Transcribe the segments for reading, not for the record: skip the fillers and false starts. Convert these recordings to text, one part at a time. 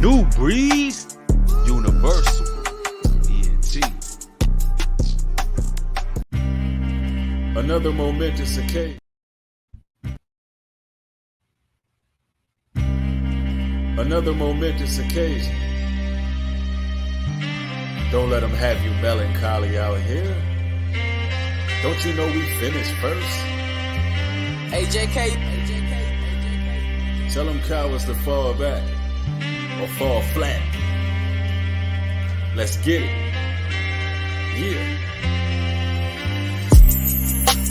New Breeze, Universal, ENT. Another momentous occasion. Another momentous occasion. Don't let them have you melancholy out here. Don't you know we finished first? AJK. Tell them cowards to fall back or fall flat. Let's get it. Yeah.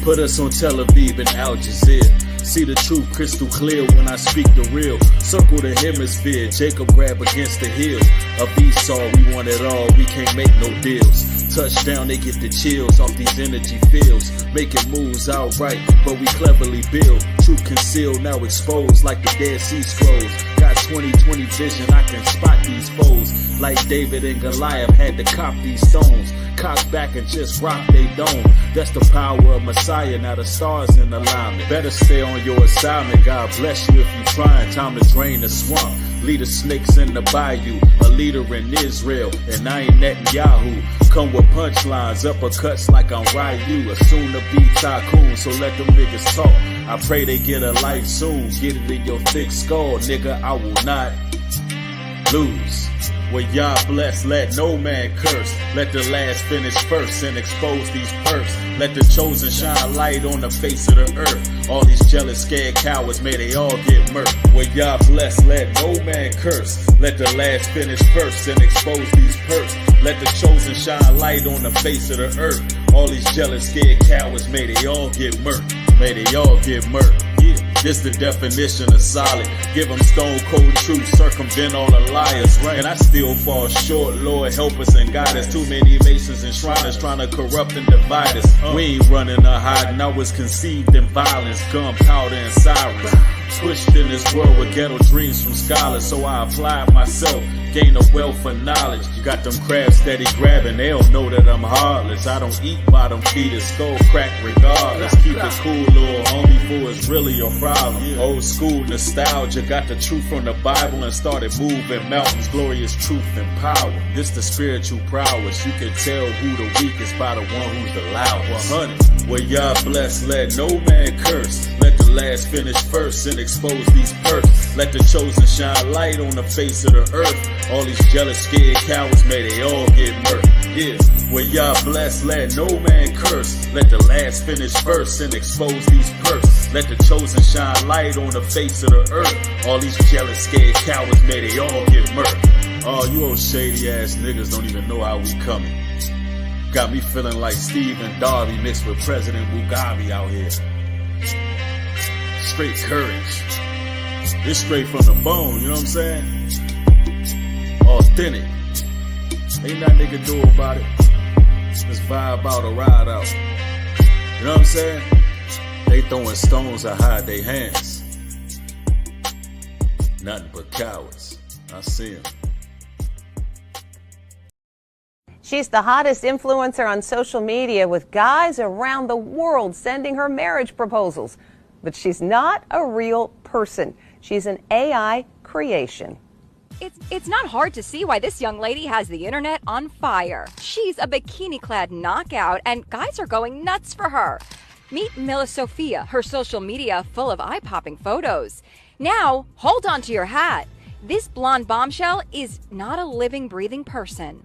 Put us on Tel Aviv and Al Jazeera. See the truth crystal clear when I speak the real. Circle the hemisphere, Jacob grab against the heel. Of Esau, we want it all, we can't make no deals. Touchdown, they get the chills off these energy fields. Making moves outright, but we cleverly build. Truth concealed, now exposed like the Dead Sea Scrolls. Got 20/20 vision, I can spot these foes. Like David and Goliath had to cop these stones. Cock back and just rock they dome. That's the power of Messiah, now the stars in alignment. Better stay on your assignment, God bless you if you trying. Time to drain the swamp, lead the snakes in the bayou. A leader in Israel, and I ain't Netanyahu. Come with punchlines, uppercuts like I'm Ryu. A soon to be tycoon, so let them niggas talk. I pray they get a life soon. Get it in your thick skull, nigga, I will not lose. Well, Yah bless, let no man curse. Let the last finish first and expose these perks. Let the chosen shine light on the face of the earth. All these jealous, scared cowards, may they all get murked. Well, Yah bless, let no man curse. Let the last finish first and expose these perks. Let the chosen shine light on the face of the earth. All these jealous, scared cowards, may they all get murked. May they all get murked. Yeah. This the definition of solid. Give them stone cold truth, circumvent all the liars. Right. And I still fall short, Lord help us and guide us. Too many masons and shriners trying to corrupt and divide us. We ain't running or hiding, I was conceived in violence, gunpowder and sirens. Pushed in this world with ghetto dreams from scholars, so I applied myself, gain a wealth of knowledge. You got them crabs steady grabbing, they don't know that I'm heartless. I don't eat bottom feeders, skull crack regardless. Keep it cool, little homie, for it's really your problem. Old school nostalgia, got the truth from the Bible and started moving mountains. Glorious truth and power. This the spiritual prowess. You can tell who the weakest by the one who's the loudest. 100. Well, Yah bless, let no man curse. Let the last finish first and expose these perks. Let the chosen shine light on the face of the earth. All these jealous, scared cowards, may they all get murked. Yeah, well, Yah bless, let no man curse. Let the last finish first and expose these perks. Let the chosen shine light on the face of the earth. All these jealous, scared cowards, may they all get murked. Oh, you old shady ass niggas don't even know how we coming. Got me feeling like Stephen Darby mixed with President Mugabe out here. Straight courage. It's straight from the bone, you know what I'm saying? Authentic. Ain't nothing they can do about it. Just vibe out or ride out. You know what I'm saying? They throwing stones to hide their hands. Nothing but cowards. I see them. She's the hottest influencer on social media, with guys around the world sending her marriage proposals. But she's not a real person. She's an AI creation. It's not hard to see why this young lady has the internet on fire. She's a bikini-clad knockout, and guys are going nuts for her. Meet Mila Sophia, her social media full of eye-popping photos. Now, hold on to your hat. This blonde bombshell is not a living, breathing person.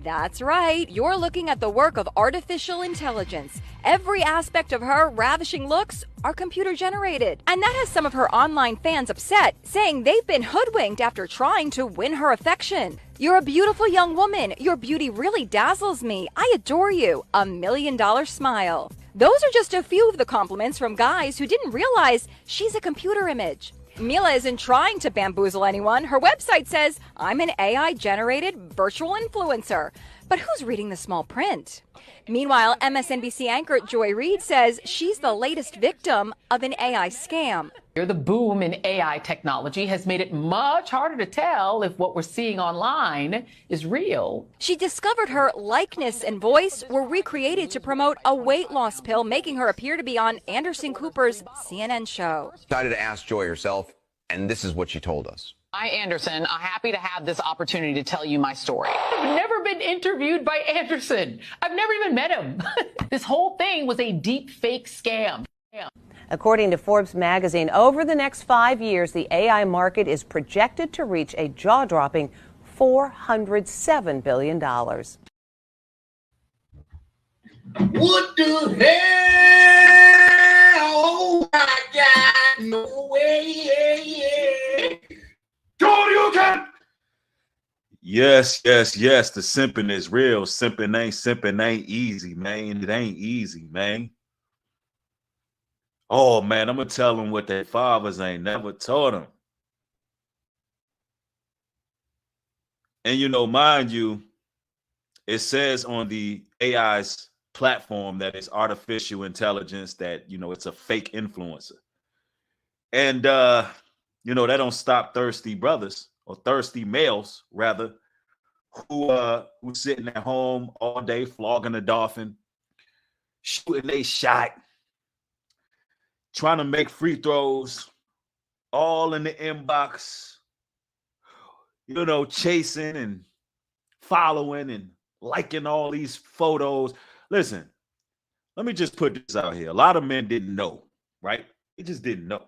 That's right, you're looking at the work of artificial intelligence. Every aspect of her ravishing looks are computer generated. And that has some of her online fans upset, saying they've been hoodwinked after trying to win her affection. You're a beautiful young woman. Your beauty really dazzles me. I adore you. $1 million smile. Those are just a few of the compliments from guys who didn't realize she's a computer image. Mila isn't trying to bamboozle anyone. Her website says, I'm an AI-generated virtual influencer. But who's reading the small print? Meanwhile, MSNBC anchor Joy Reid says she's the latest victim of an AI scam. The boom in AI technology has made it much harder to tell if what we're seeing online is real. She discovered her likeness and voice were recreated to promote a weight loss pill, making her appear to be on Anderson Cooper's CNN show. Decided to ask Joy herself, and this is what she told us. Hi, Anderson. I'm happy to have this opportunity to tell you my story. I've never been interviewed by Anderson. I've never even met him. This whole thing was a deep fake scam. According to Forbes magazine, over the next 5 years, the AI market is projected to reach a jaw-dropping $407 billion. What the hell? Oh my God, no way. Tony, you can. Yes. The simping is real. Simping ain't easy, man. It ain't easy, man. Oh, man, I'm going to tell them what their fathers ain't never taught them. And, you know, mind you, it says on the AI's platform that it's artificial intelligence, that, you know, it's a fake influencer. And, you know, that don't stop thirsty brothers, or thirsty males, rather, who sitting at home all day flogging a dolphin, shooting a shot, trying to make free throws, all in the inbox, you know, chasing and following and liking all these photos. Listen, let me just put this out here. A lot of men didn't know, right? They just didn't know.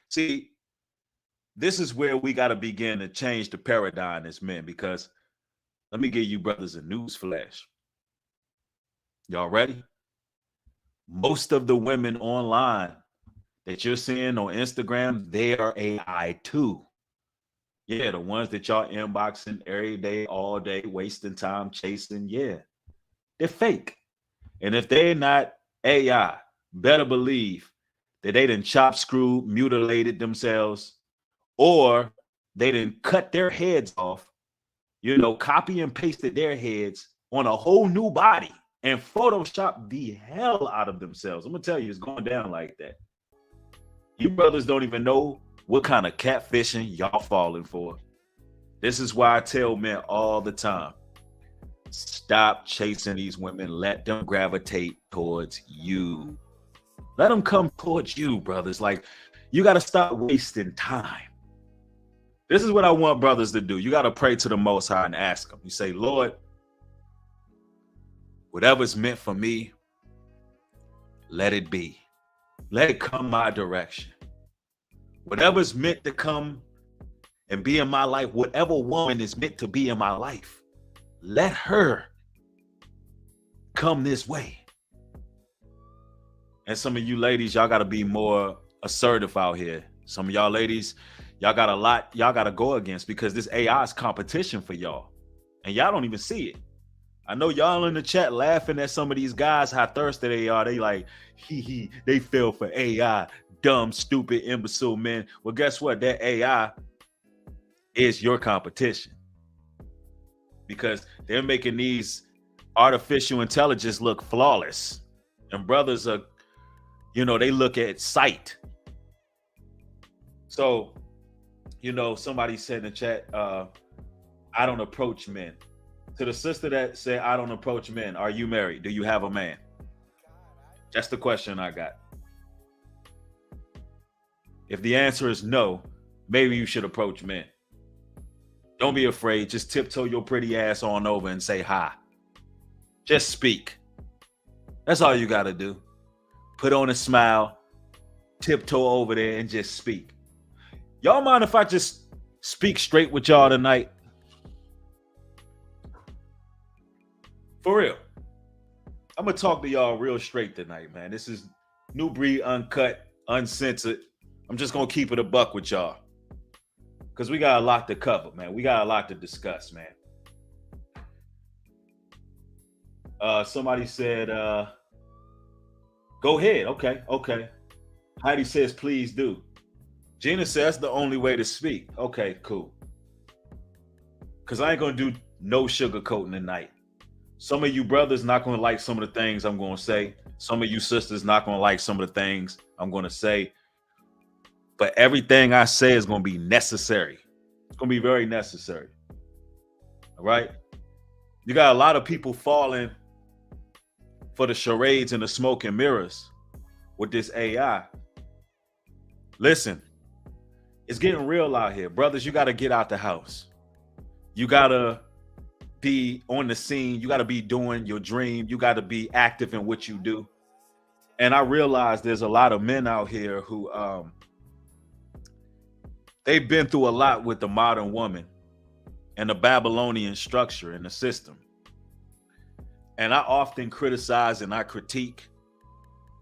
See, this is where we got to begin to change the paradigm as men, because let me give you brothers a news flash. Y'all ready? Most of the women online that you're seeing on Instagram, they are AI too. Yeah, the ones that y'all inboxing every day, all day, wasting time chasing, yeah, they're fake. And if they're not AI, better believe that they done chop, screw, mutilated themselves, or they done cut their heads off, you know, copy and pasted their heads on a whole new body and Photoshop the hell out of themselves. I'm gonna tell you, it's going down like that. You brothers don't even know what kind of catfishing y'all falling for. This is why I tell men all the time, stop chasing these women. Let them gravitate towards you. Let them come towards you, brothers. Like, you got to stop wasting time. This is what I want brothers to do. You got to pray to the Most High and ask him. You say, Lord, whatever's meant for me, let it be. Let it come my direction. Whatever's meant to come and be in my life, whatever woman is meant to be in my life, let her come this way. And some of you ladies, y'all got to be more assertive out here. Some of y'all ladies, y'all got a lot y'all got to go against, because this AI is competition for y'all. And y'all don't even see it. I know y'all in the chat laughing at some of these guys, how thirsty they are. They like, they fell for AI. Dumb, stupid, imbecile men. Well, guess what? That AI is your competition, because they're making these artificial intelligence look flawless. And brothers are, you know, they look at sight. So, you know, somebody said in the chat, I don't approach men. To the sister that said, I don't approach men, are you married? Do you have a man? That's the question I got. If the answer is no, maybe you should approach men. Don't be afraid. Just tiptoe your pretty ass on over and say hi. Just speak. That's all you got to do. Put on a smile, tiptoe over there and just speak. Y'all mind if I just speak straight with y'all tonight? For real. I'm going to talk to y'all real straight tonight, man. This is New Breed Uncut, Uncensored. I'm just going to keep it a buck with y'all, because we got a lot to cover, man. We got a lot to discuss, man. Somebody said, go ahead. Okay. Heidi says, please do. Gina says the only way to speak. Okay, cool. Because I ain't going to do no sugarcoating tonight. Some of you brothers not going to like some of the things I'm going to say. Some of you sisters not going to like some of the things I'm going to say. But everything I say is going to be necessary. It's going to be very necessary. All right? You got a lot of people falling for the charades and the smoke and mirrors with this AI. Listen, It's getting real out here. Brothers, you got to get out the house. You got to be on the scene. You got to be doing your dream. You got to be active in what you do. And I realize there's a lot of men out here who they've been through a lot with the modern woman and the Babylonian structure and the system. And I often criticize and I critique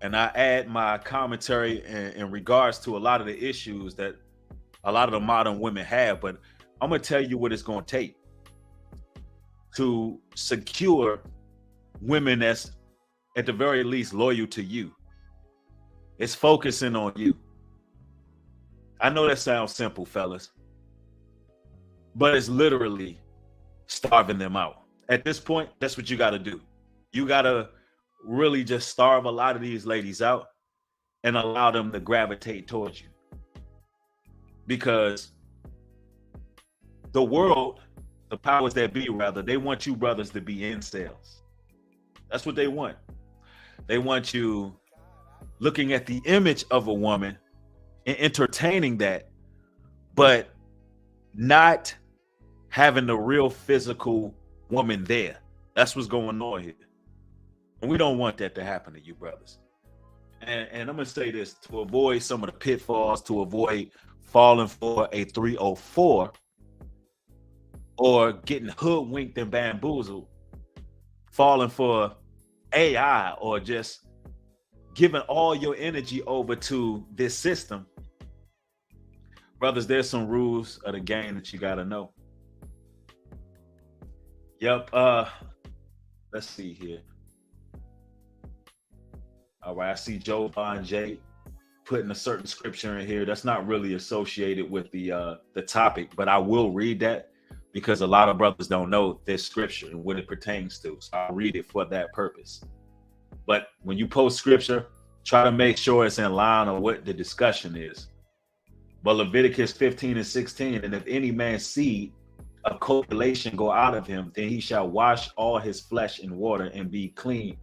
and I add my commentary in regards to a lot of the issues that a lot of the modern women have. But I'm going to tell you what it's going to take to secure women that's at the very least loyal to you. It's focusing on you. I know that sounds simple, fellas, but it's literally starving them out. At this point, that's what you got to do. You got to really just starve a lot of these ladies out and allow them to gravitate towards you. Because the world, the powers that be, rather, they want you brothers to be incels. That's what they want. They want you looking at the image of a woman and entertaining that, but not having the real physical woman there. That's what's going on here. And we don't want that to happen to you, brothers. And I'm going to say this, to avoid some of the pitfalls, to avoid falling for a 304 or getting hoodwinked and bamboozled, falling for AI or just giving all your energy over to this system. Brothers, there's some rules of the game that you got to know. Yep. Let's see here. All right, I see Joe Von J putting a certain scripture in here that's not really associated with the topic, but I will read that because a lot of brothers don't know this scripture and what it pertains to. So I'll read it for that purpose. But when you post scripture, try to make sure it's in line on what the discussion is. But Leviticus 15:16, and if any man's seed of copulation go out of him, then he shall wash all his flesh in water and be clean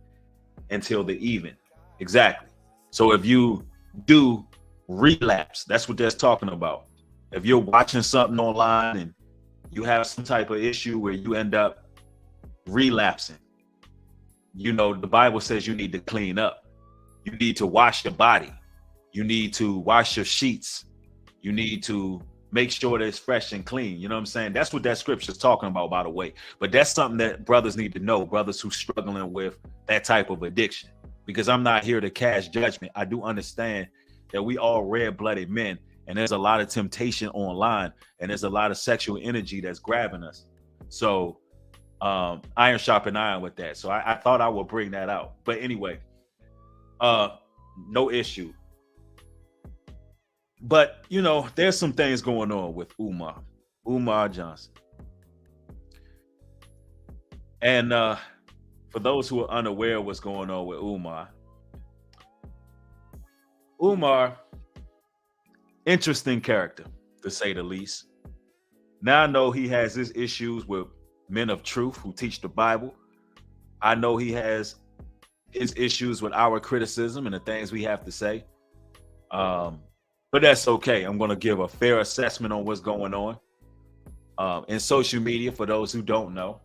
until the even. Exactly. So if you do relapse, that's what that's talking about. If you're watching something online and you have some type of issue where you end up relapsing, you know, the Bible says you need to clean up. You need to wash your body. You need to wash your sheets. You need to make sure that it's fresh and clean. You know what I'm saying? That's what that scripture is talking about, by the way. But that's something that brothers need to know, brothers who struggling with that type of addiction. Because I'm not here to cast judgment. I do understand that we all red-blooded men, and there's a lot of temptation online, and there's a lot of sexual energy that's grabbing us. So iron sharpen iron with that. So I thought I would bring that out. But anyway, no issue. But, you know, there's some things going on with Umar Johnson. And for those who are unaware of what's going on with Umar, interesting character, to say the least. Now I know he has his issues with men of truth who teach the Bible. I know he has his issues with our criticism and the things we have to say. But that's okay. I'm going to give a fair assessment on what's going on in social media for those who don't know.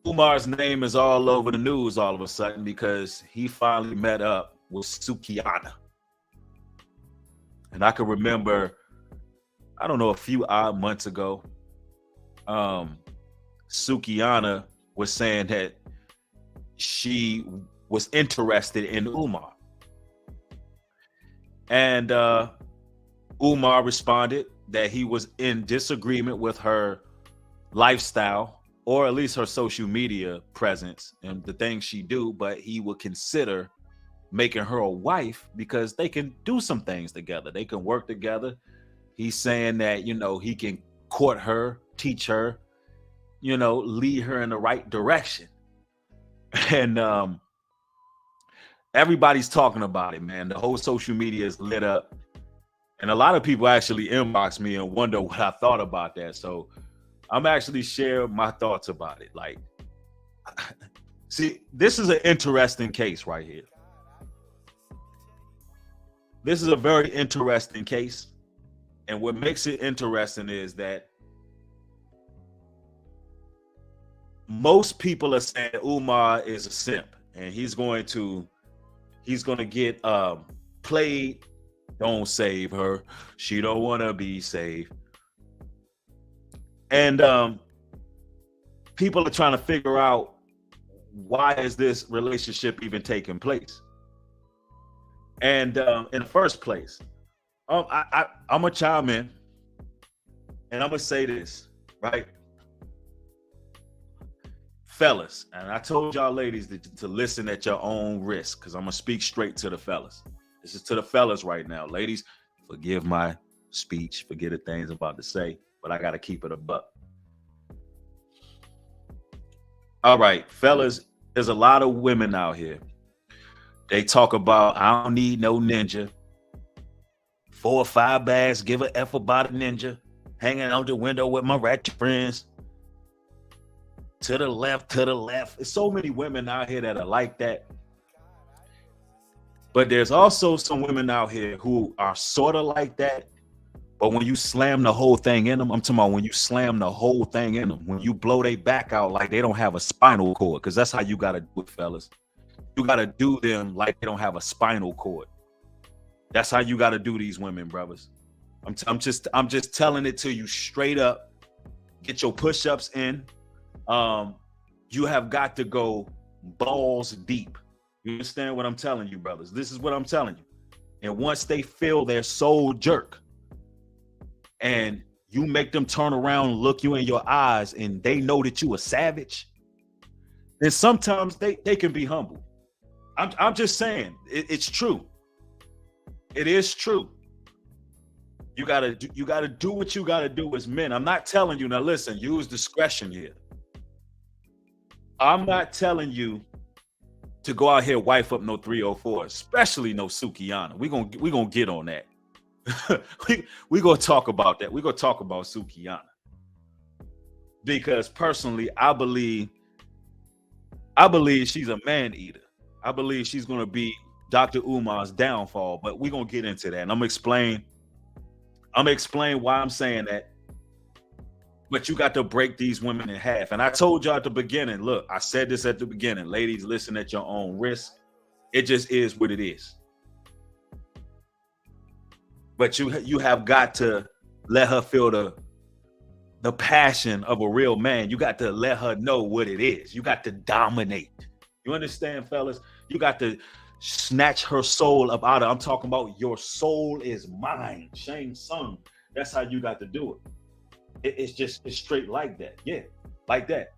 Umar's name is all over the news all of a sudden because he finally met up with Sukihana. And I can remember, I don't know, a few odd months ago, Sukihana was saying that she was interested in Umar. And Umar responded that he was in disagreement with her lifestyle, or at least her social media presence and the things she do, but he would consider making her a wife because they can do some things together. They can work together. He's saying that, you know, he can court her, teach her, you know, lead her in the right direction. And everybody's talking about it, man. The whole social media is lit up. And a lot of people actually inbox me and wonder what I thought about that. So I'm actually sharing my thoughts about it. Like, see, this is an interesting case right here. this is a very interesting case. And what makes it interesting is that most people are saying Umar is a simp and he's going to get played. Don't save her. She don't want to be saved. And people are trying to figure out, why is this relationship even taking place? And in the first place, I'm a chime in, and I'm gonna say this, right? Fellas, and I told y'all ladies to listen at your own risk, because I'm gonna speak straight to the fellas. This is to the fellas right now. Ladies, forgive my speech, forget the things I'm about to say, but I gotta keep it a buck. All right, fellas, there's a lot of women out here. They talk about, I don't need no ninja. 4 or 5 bags, give a F about a ninja. Hanging out the window with my ratchet friends. To the left, to the left. There's so many women out here that are like that. But there's also some women out here who are sort of like that. But when you slam the whole thing in them, I'm talking about when you slam the whole thing in them, when you blow their back out like they don't have a spinal cord, because that's how you got to do it, fellas. You got to do them like they don't have a spinal cord. That's how you got to do these women, brothers. I'm just telling it to you straight up. Get your push-ups in. You have got to go balls deep. You understand what I'm telling you, brothers? This is what I'm telling you. And once they feel their soul jerk, and you make them turn around, look you in your eyes, and they know that you a savage, then sometimes they can be humble. I'm just saying, it's true. It is true. You gotta do what you gotta do as men. I'm not telling you, now listen, use discretion here. I'm not telling you to go out here wife up no 304, especially no Sukihana. We gonna get on that. we gonna talk about that. We gonna talk about Sukihana, because personally, I believe she's a man eater. I believe she's gonna be Dr. Umar's downfall. But we gonna get into that, and I'm gonna explain why I'm saying that. But you got to break these women in half. And I told y'all at the beginning, look, I said this at the beginning, ladies, listen at your own risk. It just is what it is. But you have got to let her feel the passion of a real man. You got to let her know what it is. You got to dominate. You understand, fellas? You got to snatch her soul up out of. I'm talking about your soul is mine. Shang Tsung. That's how you got to do it. It's straight like that. Yeah, like that.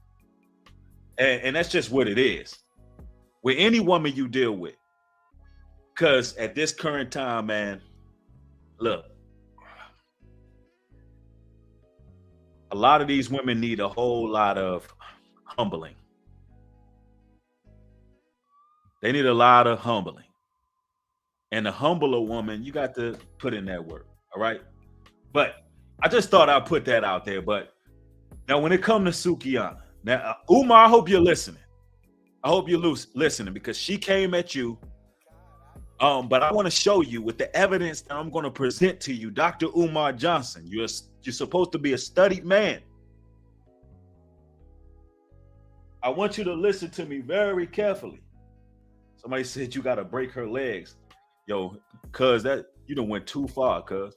And that's just what it is. With any woman you deal with. Because at this current time, man, look, a lot of these women need a whole lot of humbling. They need a lot of humbling. And to humble a woman, you got to put in that work. All right. But I just thought I'd put that out there. But now when it comes to Sukihana, now Umar, I hope you're listening. I hope you're listening, because she came at you. But I want to show you with the evidence that I'm going to present to you, Dr. Umar Johnson. You're supposed to be a studied man. I want you to listen to me very carefully. Somebody said you got to break her legs. Yo, cuz that you done went too far, cuz.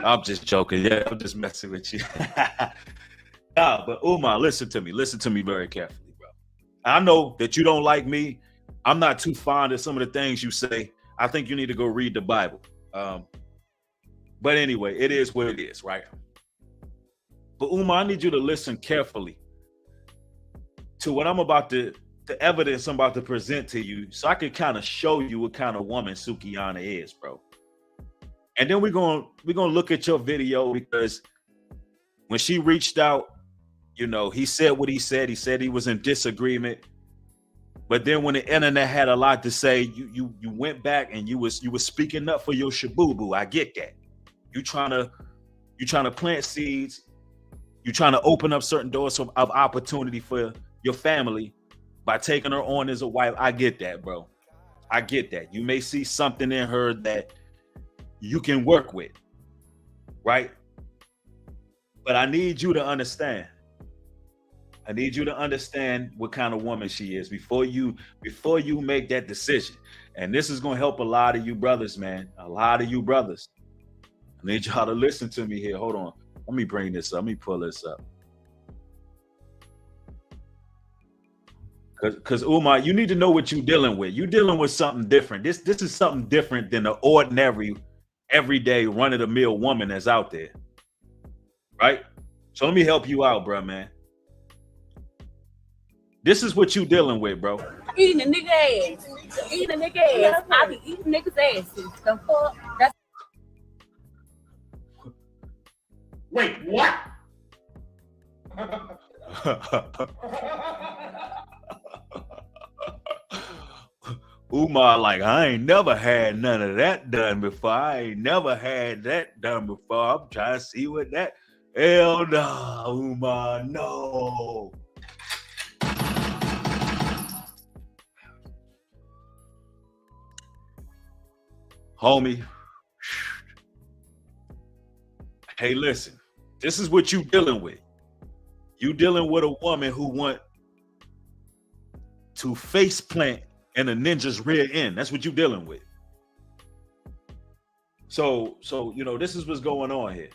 I'm just joking. Yeah, I'm just messing with you. Nah, but Umar, listen to me very carefully, bro. I know that you don't like me. I'm not too fond of some of the things you say. I think you need to go read the Bible. But anyway, it is what it is, right? But Umar, I need you to listen carefully to what I'm about to, the evidence I'm about to present to you, so I can kind of show you what kind of woman Sukihana is, bro. And then we're gonna look at your video, because when she reached out, you know, he said what he said. He said he was in disagreement. But then when the internet had a lot to say, you went back and you was speaking up for your shabooboo. I get that. You trying to plant seeds. You trying to open up certain doors of opportunity for your family by taking her on as a wife. I get that, bro. I get that. You may see something in her that you can work with, right? But I need you to understand. I need you to understand what kind of woman she is before you make that decision. And this is going to help a lot of you brothers, man. A lot of you brothers. I need y'all to listen to me here. Hold on. Let me bring this up. Let me pull this up. Because Umar, you need to know what you're dealing with. You're dealing with something different. This is something different than the ordinary, everyday, run-of-the-mill woman that's out there. Right? So let me help you out, bro, man. This is what you dealing with, bro. Eating a nigga ass. Eating a nigga ass. I be eating niggas' asses. The fuck? That's Wait, what? Umar, like, I ain't never had none of that done before. I ain't never had that done before. I'm trying to see what that. Hell no, Umar, no. Homie, hey, listen, this is what you dealing with. You dealing with a woman who want to face plant in a ninja's rear end. That's what you dealing with. So you know, this is what's going on here.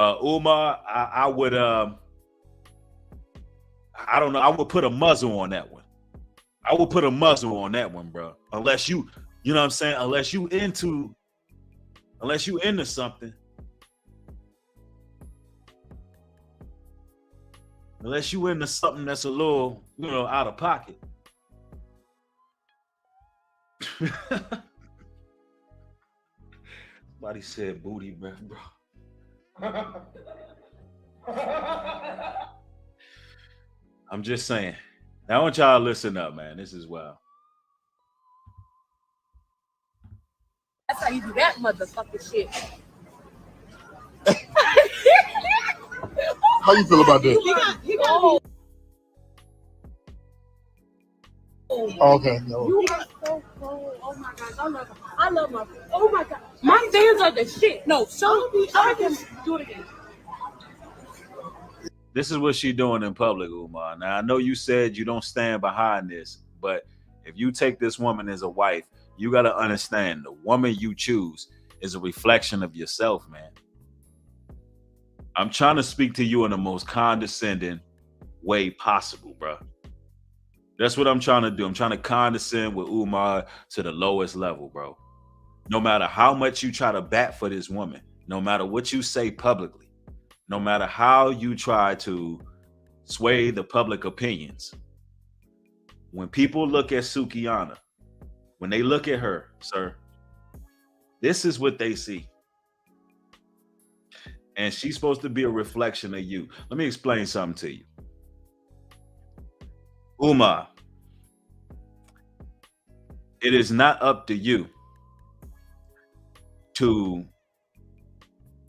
Umar, I would I don't know, I would put a muzzle on that one. I would put a muzzle on that one, bro. Unless you know what I'm saying? Unless you into something. Unless you into something that's a little, you know, out of pocket. Somebody said booty breath, bro. I'm just saying. Now I want y'all to listen up, man. This is wild. That's how you do that motherfucking shit. How you feel about this? Oh, okay. No. You are so cold. Oh my god, I love my. Oh my god, my fans are the shit. No, show me. I can do it again. This is what she doing in public, Umar. Now I know you said you don't stand behind this, but if you take this woman as a wife, you got to understand the woman you choose is a reflection of yourself, man. I'm trying to speak to you in the most condescending way possible, bro. That's what I'm trying to do. I'm trying to condescend with Umar to the lowest level, bro. No matter how much you try to bat for this woman, no matter what you say publicly, no matter how you try to sway the public opinions, when people look at Sukihana, when they look at her, sir, this is what they see. And she's supposed to be a reflection of you. Let me explain something to you. Umar, it is not up to you to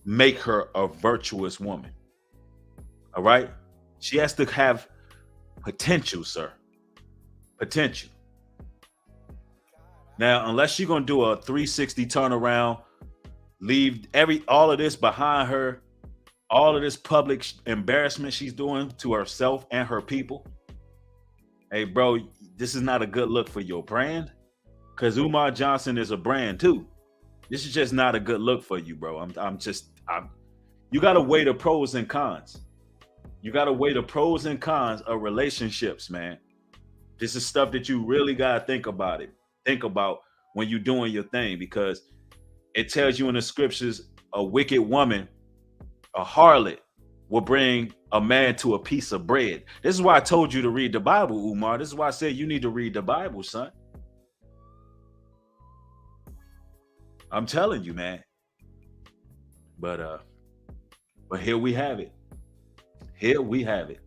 make her a virtuous woman. All right? She has to have potential, sir. Potential. Now, unless you're going to do a 360 turnaround, leave all of this behind her, all of this public embarrassment she's doing to herself and her people. Hey, bro, this is not a good look for your brand, because Umar Johnson is a brand too. This is just not a good look for you, bro. You got to weigh the pros and cons. You got to weigh the pros and cons of relationships, man. This is stuff that you really got to think about when you're doing your thing, because it tells you in the scriptures, a wicked woman, a harlot, will bring a man to a piece of bread. This is why I told you to read the Bible, Umar. This is why I said you need to read the Bible, son. I'm telling you, man. But here we have it. Here we have it.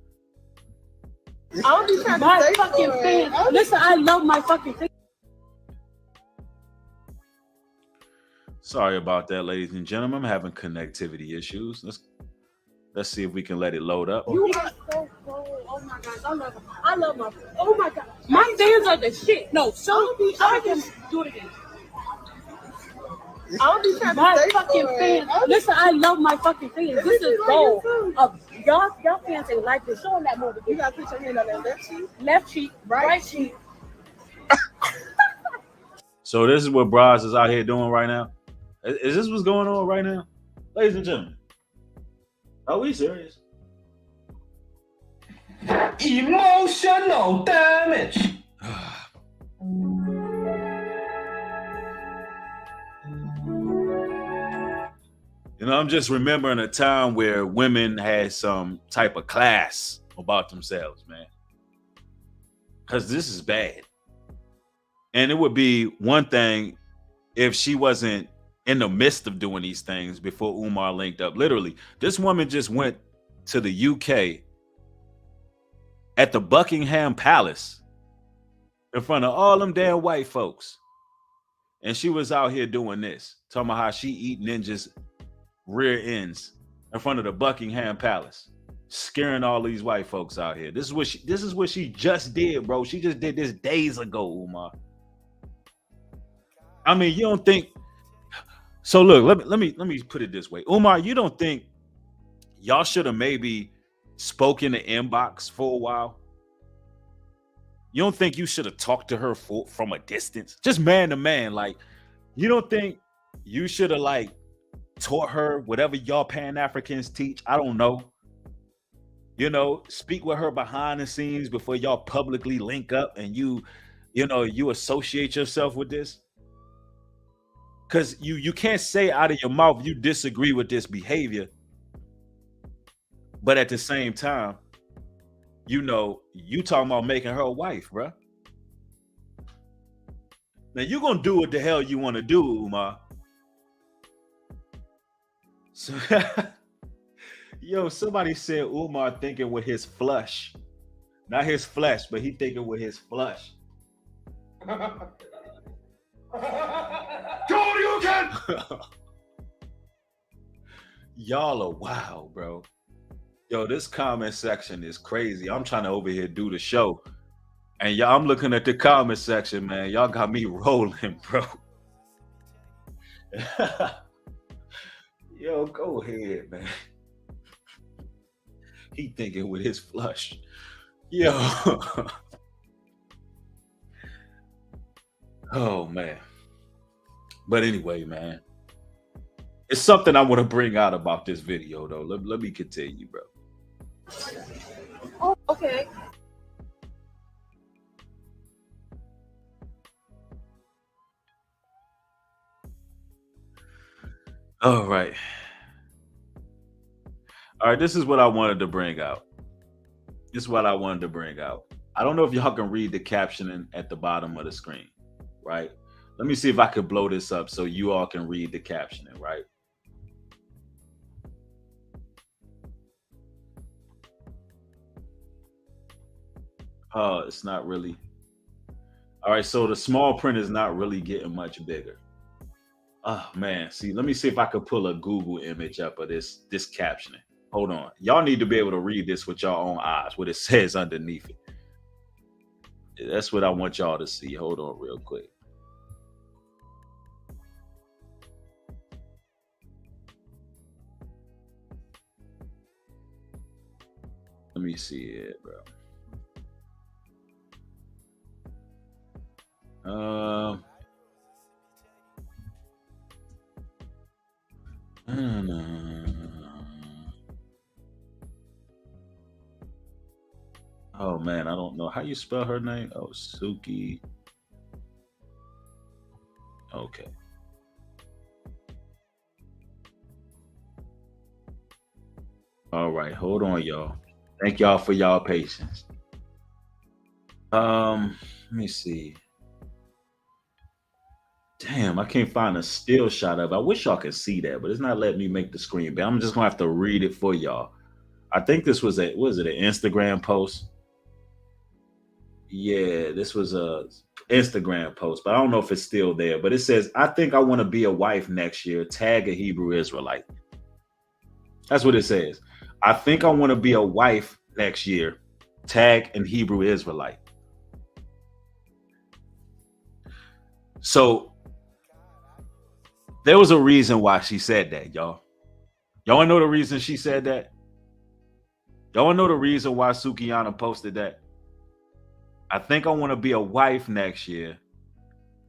I'll be trying to say fucking fans. Listen, I love my fucking fans. Sorry about that, ladies and gentlemen. I'm having connectivity issues. Let's see if we can let it load up. You are so cold. Oh my gosh, I love my. Oh my god, my fans are the shit. No, I can do it again. I'll be trying my to fucking fans. Listen, I love my fucking fans. This is gold. Y'all fans ain't like this. Show them that movie. You gotta put your hand on that left cheek, right cheek. So this is what Braz is out here doing right now. Is this what's going on right now, ladies and gentlemen? Are we serious? Emotional damage. You know, I'm just remembering a time where women had some type of class about themselves, man. Because this is bad. And it would be one thing if she wasn't in the midst of doing these things before Umar linked up. Literally, this woman just went to the UK at the Buckingham Palace in front of all them damn white folks. And she was out here doing this, talking about how she eat ninjas' rear ends in front of the Buckingham Palace, scaring all these white folks out here. This is what she just did, bro. She just did this days ago, Umar. I mean, you don't think so? Look, let me put it this way, Umar. You don't think y'all should have maybe spoke in the inbox for a while? You don't think you should have talked to her from a distance, just man to man? Like, you don't think you should have like taught her whatever y'all Pan-Africans teach? I don't know. You know, speak with her behind the scenes before y'all publicly link up and you associate yourself with this. Because you can't say out of your mouth you disagree with this behavior, but at the same time, you talking about making her a wife, bruh. Now you're gonna do what the hell you want to do, Umar. So, somebody said Umar thinking with his flush, not his flesh, but he thinking with his flush. Y'all are wild, bro. Yo, this comment section is crazy. I'm trying to over here do the show, and y'all, I'm looking at the comment section, man. Y'all got me rolling, bro. Yo, go ahead, man. He thinking with his flush. Yo. Oh, man. But anyway, man. It's something I want to bring out about this video, though. Let me continue, bro. Oh, okay. All right. This is what I wanted to bring out. I don't know if y'all can read the captioning at the bottom of the screen, right? Let me see if I could blow this up so you all can read the captioning, right? Oh, it's not really. All right, so the small print is not really getting much bigger. Oh man, see, let me see if I could pull a Google image up of this captioning. Hold on. Y'all need to be able to read this with your own eyes, what it says underneath it. That's what I want y'all to see. Hold on real quick. Let me see it, bro. Oh man, I don't know how you spell her name. Oh, Suki. Okay. All right, hold on, y'all. Thank y'all for y'all patience. Let me see. Damn, I can't find a still shot of it. I wish y'all could see that, but it's not letting me make the screen. But I'm just gonna have to read it for y'all. I think this was an Instagram post? Yeah, this was a Instagram post, but I don't know if it's still there. But it says, "I think I want to be a wife next year. Tag a Hebrew Israelite." That's what it says. I think I want to be a wife next year. Tag an Hebrew Israelite. So there was a reason why she said that, y'all. Y'all want to know the reason she said that? Y'all want to know the reason why Sukihana posted that? I think I want to be a wife next year.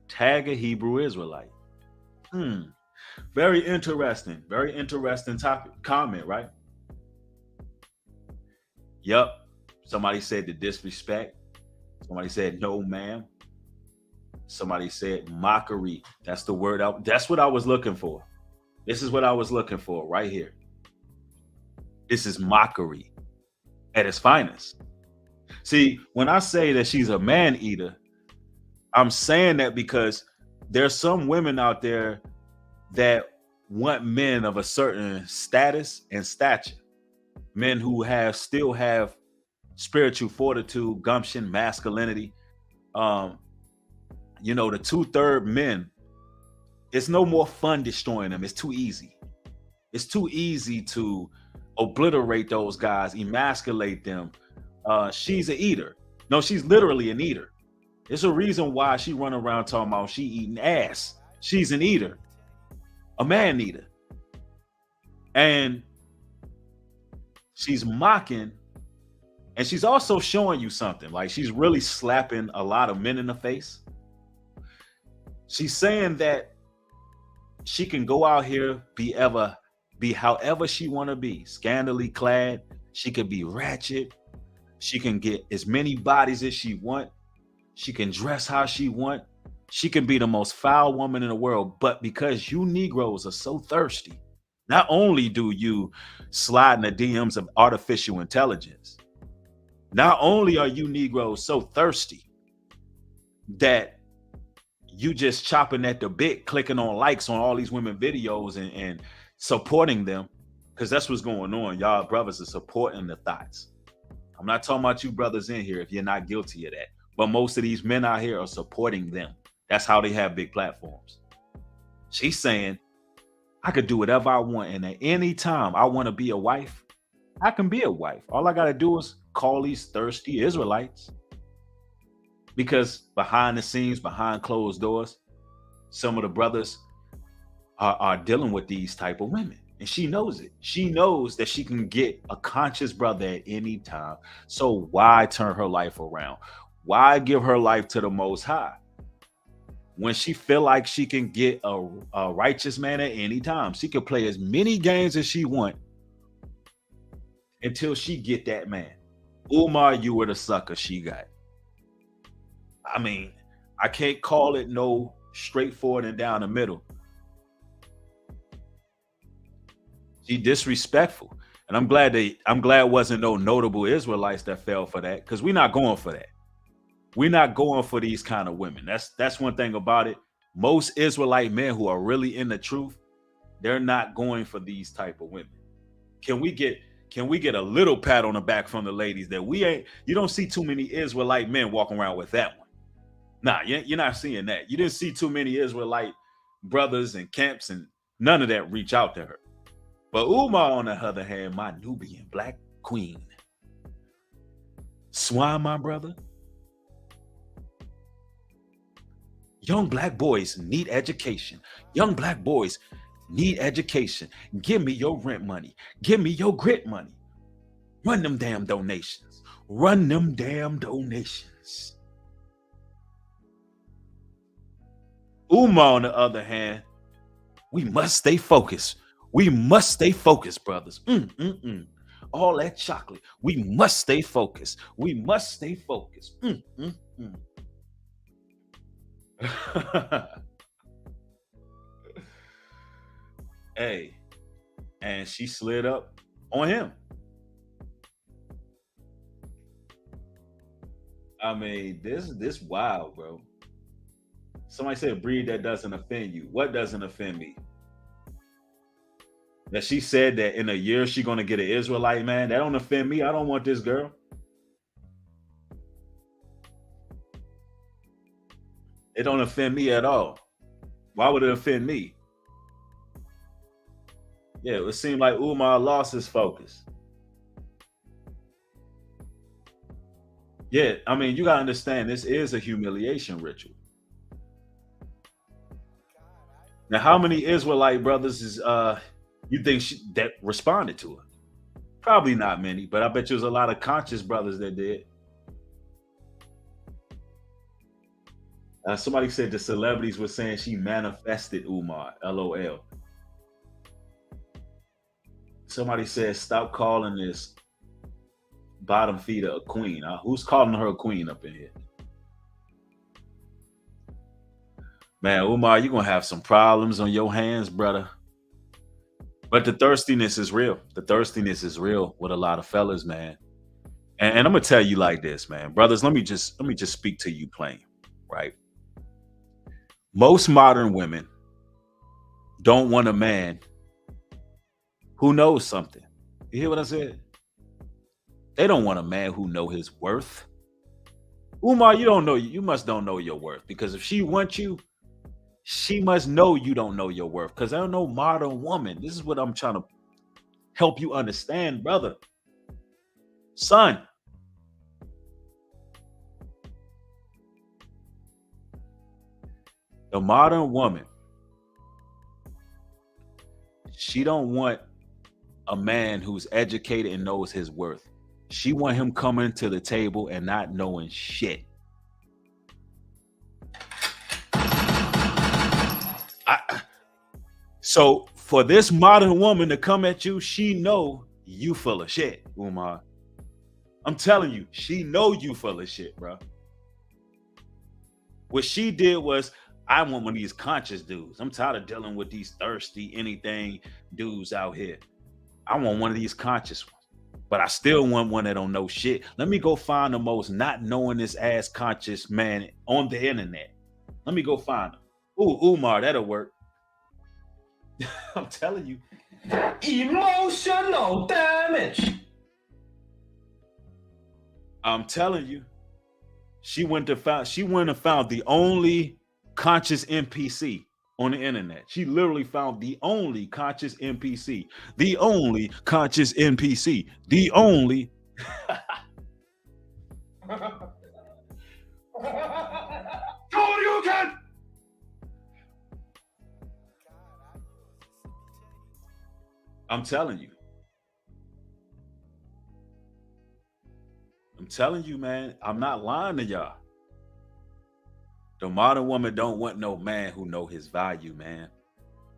Tag a Hebrew Israelite. Very interesting. Very interesting topic. Comment, right? Yup. Somebody said the disrespect. Somebody said no, ma'am. Somebody said mockery. That's the word out. That's what I was looking for. This is what I was looking for right here. This is mockery at its finest. See, when I say that she's a man eater, I'm saying that because there's some women out there that want men of a certain status and stature. Men who still have spiritual fortitude, gumption, masculinity. The 2/3 men, it's no more fun destroying them. It's too easy. It's too easy to obliterate those guys, emasculate them. She's an eater. No, she's literally an eater. There's a reason why she run around talking about she eating ass. She's an eater, a man eater. And she's mocking, and she's also showing you something. Like, she's really slapping a lot of men in the face. She's saying that she can go out here, be however she want to be, scandally clad. She can be ratchet. She can get as many bodies as she want. She can dress how she want. She can be the most foul woman in the world. But because you Negroes are so thirsty, not only do you slide in the DMs of artificial intelligence, not only are you Negroes so thirsty that you just chopping at the bit, clicking on likes on all these women videos and supporting them, because that's what's going on. Y'all brothers are supporting the thoughts. I'm not talking about you brothers in here if you're not guilty of that. But most of these men out here are supporting them. That's how they have big platforms. She's saying, I could do whatever I want. And at any time I want to be a wife, I can be a wife. All I got to do is call these thirsty Israelites. Because behind the scenes, behind closed doors, some of the brothers are dealing with these type of women. And she knows it. She knows that she can get a conscious brother at any time. So why turn her life around? Why give her life to the Most High when she feel like she can get a righteous man at any time? She can play as many games as she want until she get that man. Umar, you were the sucker she got. I mean, I can't call it no straightforward and down the middle. She disrespectful. And I'm glad it wasn't no notable Israelites that fell for that, because we're not going for that. We're not going for these kind of women. That's one thing about it. Most Israelite men who are really in the truth, they're not going for these type of women. Can we get a little pat on the back from the ladies that you don't see too many Israelite men walking around with that one. Nah, you're not seeing that. You didn't see too many Israelite brothers and camps and none of that reach out to her. But Umar, on the other hand, my Nubian black queen. Swan, my brother. Young black boys need education. Young black boys need education. Give me your rent money. Give me your grit money. Run them damn donations. Run them damn donations. Umar, on the other hand, we must stay focused. We must stay focused, brothers. All that chocolate. We must stay focused. We must stay focused. Hey, and she slid up on him. I mean, this wild, bro. Somebody said a breed that doesn't offend you. What doesn't offend me? That she said that in a year she's gonna get an Israelite man. That don't offend me. I don't want this girl. It don't offend me at all. Why would it offend me? Yeah, it seemed like Umar lost his focus. Yeah, I mean, you gotta understand this is a humiliation ritual. Now, how many Israelite brothers is you think that responded to her? Probably not many, but I bet you there's a lot of conscious brothers that did. Somebody said the celebrities were saying she manifested Umar. LOL. Somebody said stop calling this bottom feeder a queen. Who's calling her a queen up in here? Man, Umar, you're gonna have some problems on your hands, brother. But the thirstiness is real. The thirstiness is real with a lot of fellas, man. And I'm gonna tell you like this, man. Brothers, let me just speak to you plain, right? Most modern women don't want a man who knows something. You hear what I said? They don't want a man who know his worth. Umar, you must don't know your worth, because if she wants you, she must know you don't know your worth. Because I don't know modern woman. This is what I'm trying to help you understand, brother. Son. The modern woman, she don't want a man who's educated and knows his worth. She want him coming to the table and not knowing shit. So for this modern woman to come at you, she know you full of shit, Umar. I'm telling you, she know you full of shit, bro. What she did was, I want one of these conscious dudes. I'm tired of dealing with these thirsty anything dudes out here. I want one of these conscious ones. But I still want one that don't know shit. Let me go find the most not knowing this ass conscious man on the internet. Let me go find him. Ooh, Umar, that'll work. I'm telling you. Emotional damage. I'm telling you. She went and found the only conscious NPC on the internet. She literally found the only conscious NPC. The only conscious NPC. The only. Shoryuken! I'm telling you. I'm telling you, man. I'm not lying to y'all. The modern woman don't want no man who know his value, man.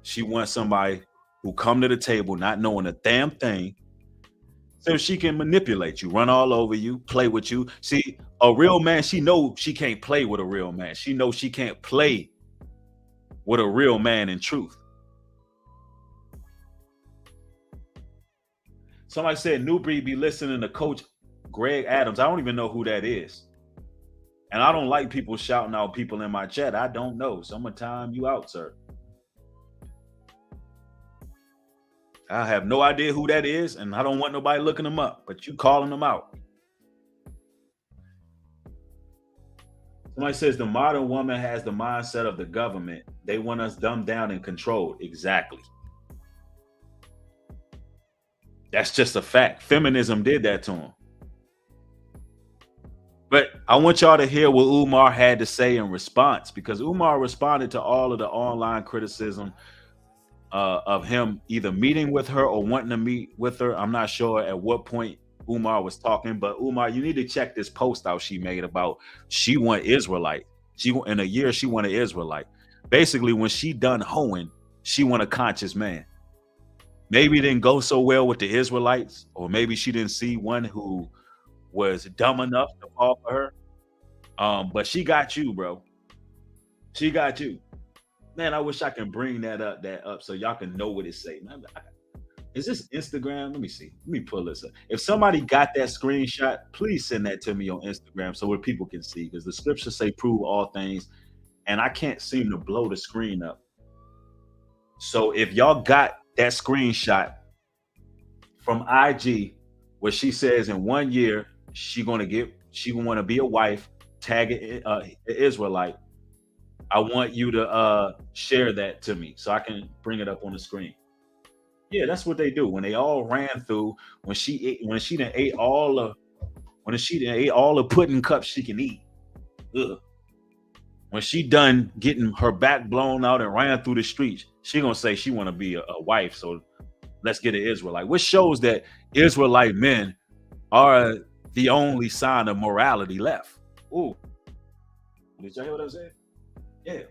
She wants somebody who come to the table not knowing a damn thing, so she can manipulate you, run all over you, play with you. See, a real man, she knows she can't play with a real man. She knows she can't play with a real man in truth. Somebody said Newbie be listening to Coach Greg Adams. I don't even know who that is. And I don't like people shouting out people in my chat. I don't know. So I'm going to time you out, sir. I have no idea who that is, and I don't want nobody looking them up, but you calling them out. Somebody says the modern woman has the mindset of the government. They want us dumbed down and controlled. Exactly. That's just a fact. Feminism did that to them. But I want y'all to hear what Umar had to say in response, because Umar responded to all of the online criticism of him either meeting with her or wanting to meet with her. I'm not sure at what point Umar was talking, but Umar, you need to check this post out she made about she want Israelite. In a year, she want an Israelite. Basically, when she done hoeing, she want a conscious man. Maybe it didn't go so well with the Israelites, or maybe she didn't see one who was dumb enough to fall for her. But she got you, bro. She got you. Man, I wish I can bring that up so y'all can know what it say. Man, is this Instagram? Let me see. Let me pull this up. If somebody got that screenshot, please send that to me on Instagram so where people can see, because the scriptures say prove all things, and I can't seem to blow the screen up. So if y'all got that screenshot from IG where she says in 1 year she want to be a wife, tag it Israelite, I want you to share that to me so I can bring it up on the screen. Yeah, that's what they do when they all ran through. When she done ate all When she ate all the pudding cups she can eat. Ugh. When she done getting her back blown out and ran through the streets, she gonna say she want to be a wife. So let's get an Israelite, which shows that Israelite men are the only sign of morality left. Ooh, did y'all hear what I said? Yeah,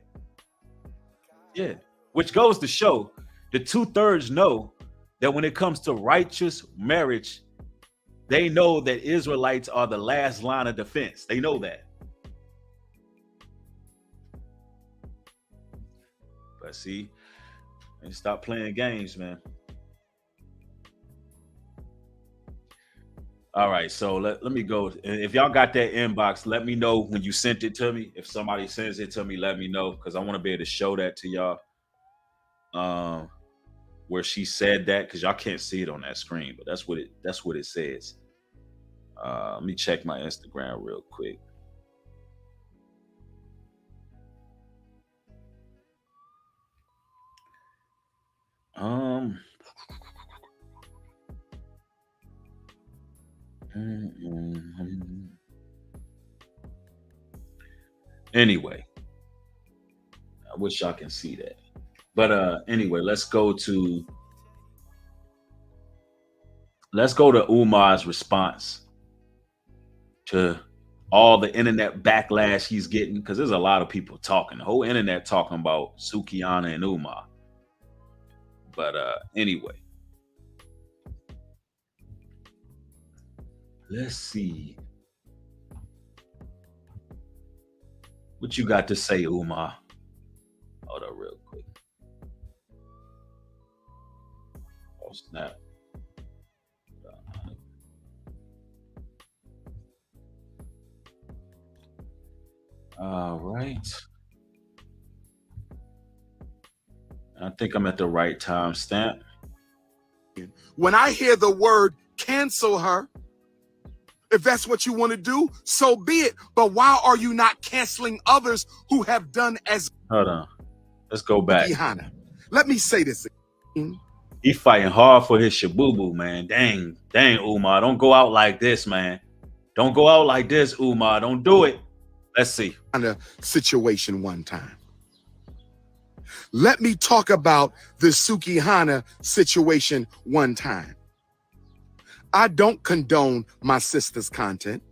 yeah. Which goes to show the 2/3 know that when it comes to righteous marriage, they know that Israelites are the last line of defense. They know that. But see, and stop playing games, man. All right, so let me go. If y'all got that inbox, let me know when you sent it to me. If somebody sends it to me, let me know, because I want to be able to show that to y'all. Where she said that, because y'all can't see it on that screen, but that's what it says. Let me check my Instagram real quick. Anyway, I wish y'all can see that. But anyway, let's go to Umar's response to all the internet backlash he's getting, because there's a lot of people talking. The whole internet talking about Sukihana and Umar. But anyway, let's see. What you got to say, Umar? Hold up real quick. Oh, snap. All right. I think I'm at the right time stamp. When I hear the word cancel her, if that's what you want to do, so be it. But why are you not canceling others who have done as... Hold on. Let's go back. Sukihana? Let me say this again. He fighting hard for his shabubu, man. Dang, Umar. Don't go out like this, man. Don't go out like this, Umar. Don't do it. Let's see. On a situation one time. Let me talk about the Sukihana situation one time. I don't condone my sister's content.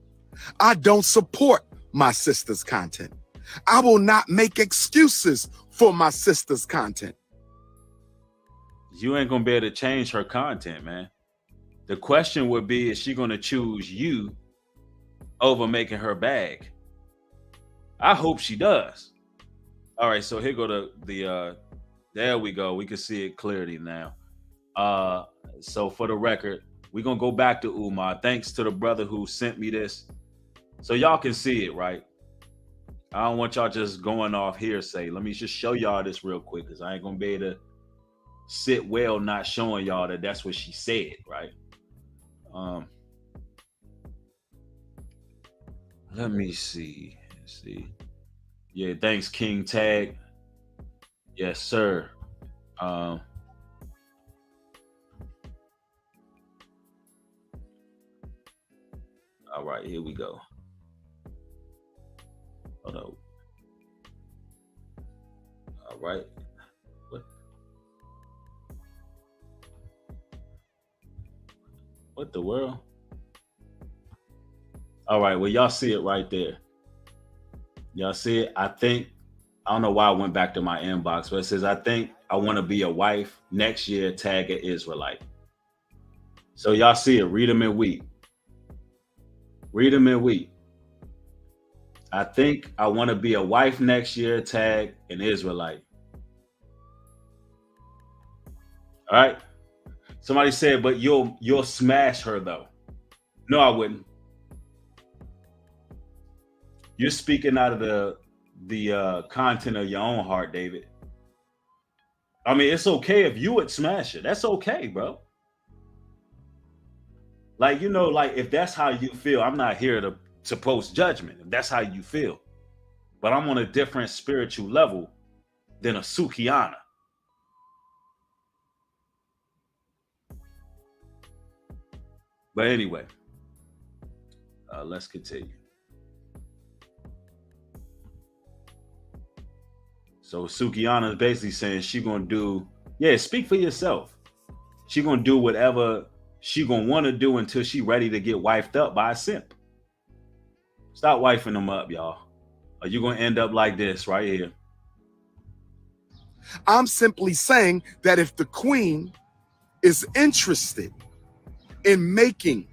I don't support my sister's content. I will not make excuses for my sister's content. You ain't gonna be able to change her content, man. The question would be, is she gonna choose you over making her bag? I hope she does. All right, so here go the there we go. We can see it clearly now. So for the record, we're gonna go back to Umar. Thanks to the brother who sent me this. So y'all can see it, right? I don't want y'all just going off hearsay. Let me just show y'all this real quick, because I ain't gonna be able to sit well not showing y'all that that's what she said, right? Let me see. Let's see. Yeah, thanks, King Tag. Yes, sir. All right, here we go. Hold on. All right. What the world? All right, well, y'all see it right there. Y'all see it? I don't know why I went back to my inbox, but it says, I think I want to be a wife next year, tag an Israelite. So y'all see it. Read them and weep. Read them and weep. I think I want to be a wife next year, tag an Israelite. All right. Somebody said, but you'll smash her though. No, I wouldn't. You're speaking out of the content of your own heart, David. I mean, it's okay if you would smash her. That's okay, bro. Like, you know, like if that's how you feel, I'm not here to post judgment. If that's how you feel. But I'm on a different spiritual level than a Sukihana. But anyway, Let's continue. So Sukihana is basically saying she gonna do, speak for yourself. She gonna do whatever she gonna want to do until she ready to get wifed up by a simp. Stop wifing them up, y'all. Or you gonna end up like this right here. I'm simply saying that if the queen is interested in making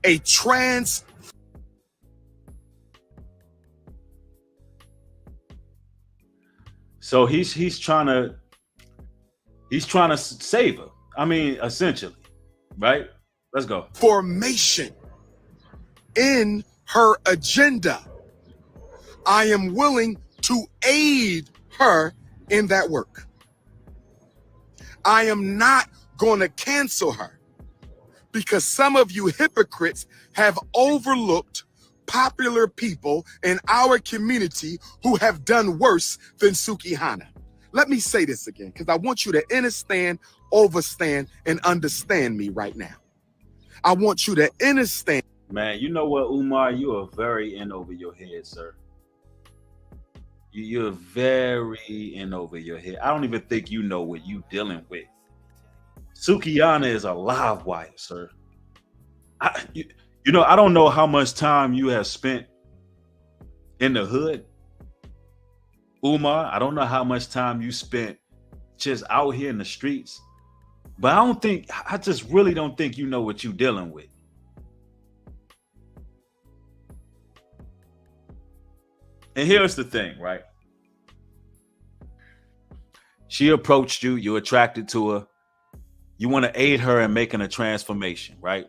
a trans So he's trying to save her. I mean, essentially, right? Let's go. formation in her agenda, I am willing to aid her in that work. I am not going to cancel her because some of you hypocrites have overlooked popular people in our community who have done worse than Sukihana. Let me say this again because I want you to understand, overstand, and understand me right now. I want you to understand. Man, you know what, Umar? You are very in over your head, sir. You're very in over your head. I don't even think you know what you're dealing with. Sukihana is a live wire, sir. You know, I don't know how much time you have spent in the hood, Umar. I don't know how much time you spent just out here in the streets, but I just really don't think you know what you're dealing with. And here's the thing, right? She approached you, you're attracted to her. You want to aid her in making a transformation, right?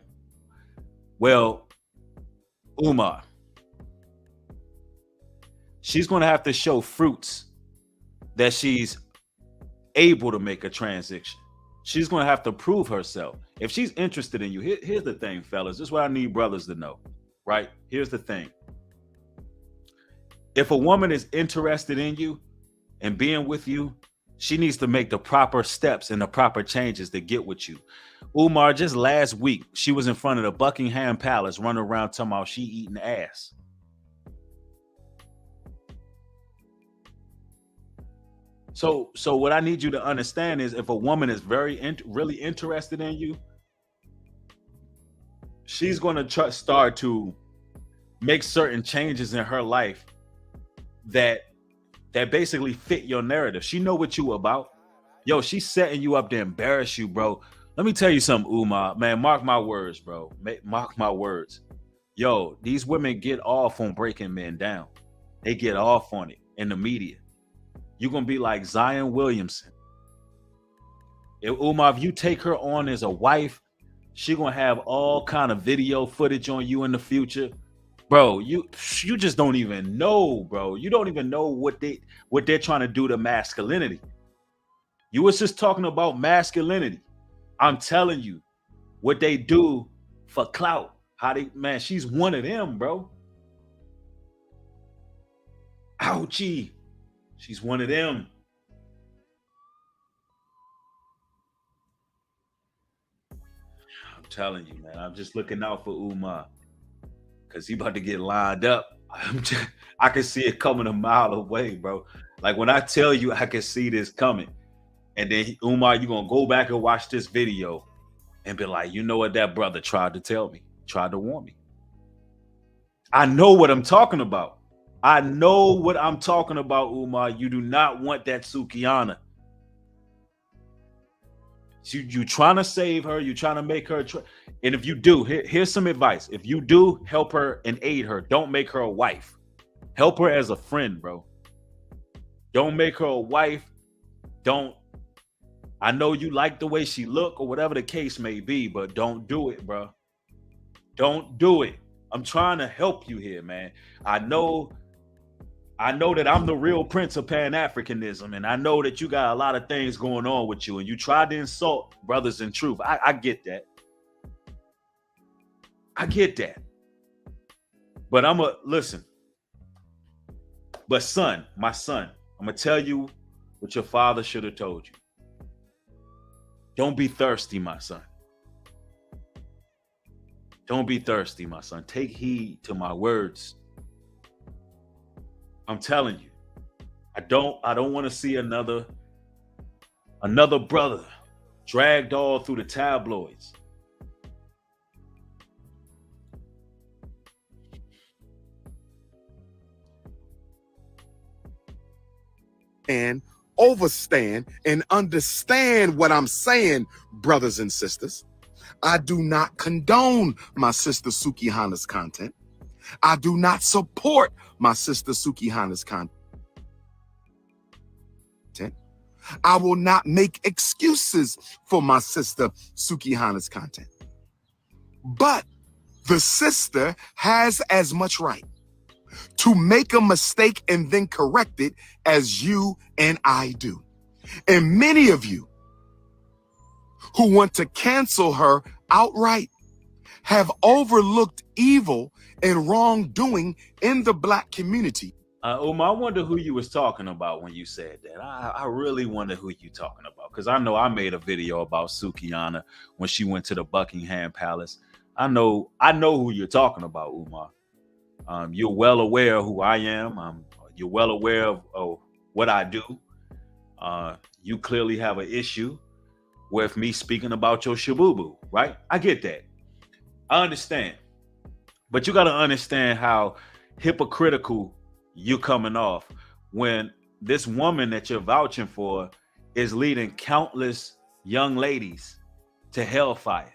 Well, Umar, she's going to have to show fruits that she's able to make a transition. She's going to have to prove herself. If she's interested in you, here's the thing, fellas. This is what I need brothers to know, right? Here's the thing. If a woman is interested in you and being with you, she needs to make the proper steps and the proper changes to get with you. Umar, just last week, she was in front of the Buckingham Palace running around talking about she eating ass. So what I need you to understand is if a woman is really interested in you, she's going to start to make certain changes in her life that basically fit your narrative. She know what you about. Yo, she's setting you up to embarrass you, bro. Let me tell you something, Umar. Man, mark my words, bro. Mark my words. Yo, these women get off on breaking men down. They get off on it in the media. You're going to be like Zion Williamson. Umar, if you take her on as a wife, she going to have all kind of video footage on you in the future. Bro, you just don't even know, bro. You don't even know what they're trying to do to masculinity. You was just talking about masculinity. I'm telling you what they do for clout. Man, she's one of them, bro. Ouchie. She's one of them. I'm telling you, man. I'm just looking out for Umar. Because he about to get lined up. I can see it coming a mile away, bro. Like when I tell you I can see this coming. And then Umar, you're going to go back and watch this video and be like, you know what that brother tried to tell me, tried to warn me. I know what I'm talking about. I know what I'm talking about, Umar. You do not want that Sukihana. You trying to save her. You trying to make her. And if you do, here's some advice. If you do, help her and aid her. Don't make her a wife. Help her as a friend, bro. Don't make her a wife. I know you like the way she look or whatever the case may be, but don't do it, bro. Don't do it. I'm trying to help you here, man. I know that I'm the real prince of Pan-Africanism, and I know that you got a lot of things going on with you, and you tried to insult brothers in truth. I get that. I get that. But listen. But son, my son, I'm going to tell you what your father should have told you. Don't be thirsty, my son. Don't be thirsty, my son. Take heed to my words. I'm telling you. I don't want to see another brother dragged all through the tabloids. And overstand and understand what I'm saying, brothers and sisters. I do not condone my sister Sukihana's content. I do not support my sister Sukihana's content. I will not make excuses for my sister Sukihana's content. But the sister has as much right to make a mistake and then correct it as you and I do. And many of you who want to cancel her outright have overlooked evil and wrongdoing in the Black community. Umar, I wonder who you was talking about when you said that. I really wonder who you talking about, because I know I made a video about Sukihana when she went to the Buckingham Palace. I know who you're talking about, Umar. You're well aware of who I am. You're well aware of what I do. You clearly have an issue with me speaking about your shabubu, right? I get that. I understand. But you got to understand how hypocritical you coming off when this woman that you're vouching for is leading countless young ladies to hellfire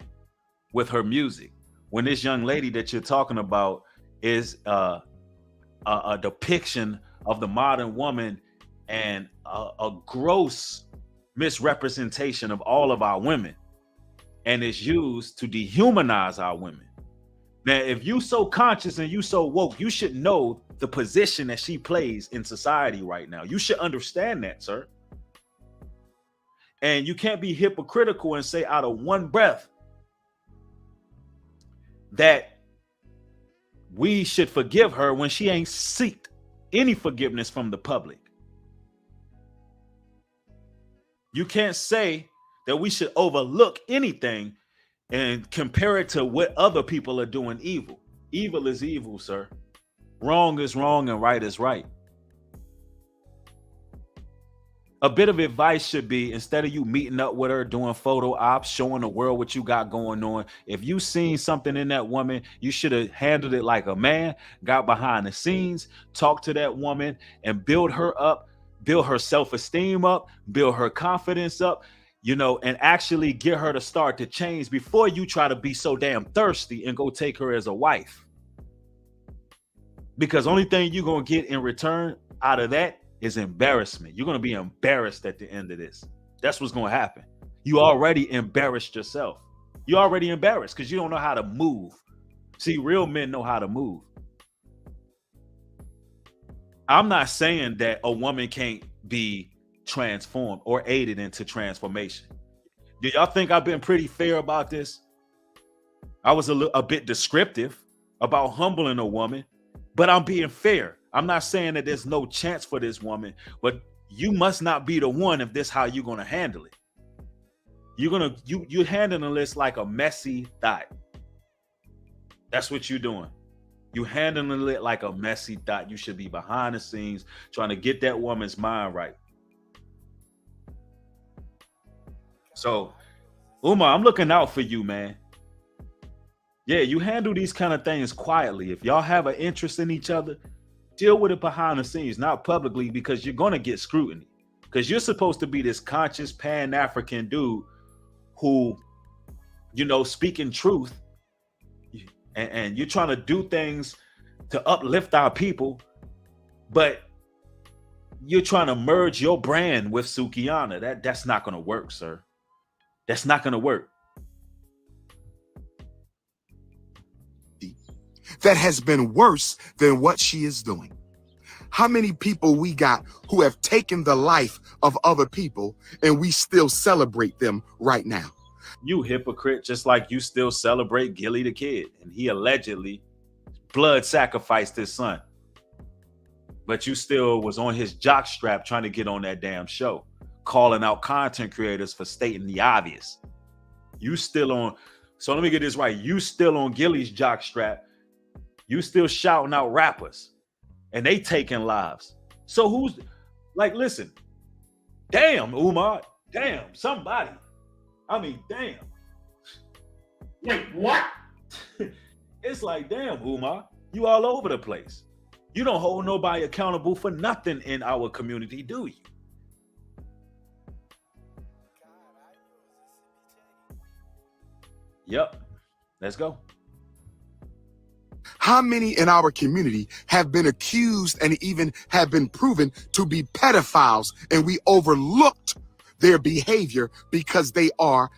with her music. When this young lady that you're talking about is a depiction of the modern woman and a gross misrepresentation of all of our women, and is used to dehumanize our women. Now, if you so conscious and you so woke, you should know the position that she plays in society right now. You should understand that, sir. And you can't be hypocritical and say out of one breath that we should forgive her when she ain't seeked any forgiveness from the public. You can't say that we should overlook anything and compare it to what other people are doing evil. Evil is evil, sir. Wrong is wrong and right is right. A bit of advice should be, instead of you meeting up with her, doing photo ops, showing the world what you got going on, if you seen something in that woman, you should have handled it like a man, got behind the scenes, talked to that woman and build her up, build her self-esteem up, build her confidence up, you know, and actually get her to start to change before you try to be so damn thirsty and go take her as a wife. Because only thing you're going to get in return out of that is embarrassment. You're going to be embarrassed at the end of this. That's what's going to happen. You already embarrassed yourself. You're already embarrassed because you don't know how to move. See, real men know how to move. I'm not saying that a woman can't be transformed or aided into transformation. Do y'all think I've been pretty fair about this? I was a bit descriptive about humbling a woman, but I'm being fair. I'm not saying that there's no chance for this woman, but you must not be the one if this how you're going to handle it. You're handling this like a messy thought. That's what you're doing. You handling it like a messy thought. You should be behind the scenes trying to get that woman's mind right. So, Umar, I'm looking out for you, man. Yeah, you handle these kind of things quietly. If y'all have an interest in each other, deal with it behind the scenes, not publicly, because you're going to get scrutiny. Because you're supposed to be this conscious Pan-African dude who, you know, speaking truth. And you're trying to do things to uplift our people, but you're trying to merge your brand with Sukihana. That's not going to work, sir. That's not going to work. That has been worse than what she is doing. How many people we got who have taken the life of other people and we still celebrate them right now? You hypocrite, just like you still celebrate Gilly the Kid, and he allegedly blood sacrificed his son. But you still was on his jock strap trying to get on that damn show, calling out content creators for stating the obvious. You still on So let me get this right. You still on Gilly's jockstrap. You still shouting out rappers. And they taking lives. So who's like, listen. Damn, Umar. Damn, somebody. I mean, damn. Wait, what? It's like, damn, Umar. You all over the place. You don't hold nobody accountable for nothing in our community, do you? Yep. Let's go. How many in our community have been accused and even have been proven to be pedophiles, and we overlooked their behavior because they are,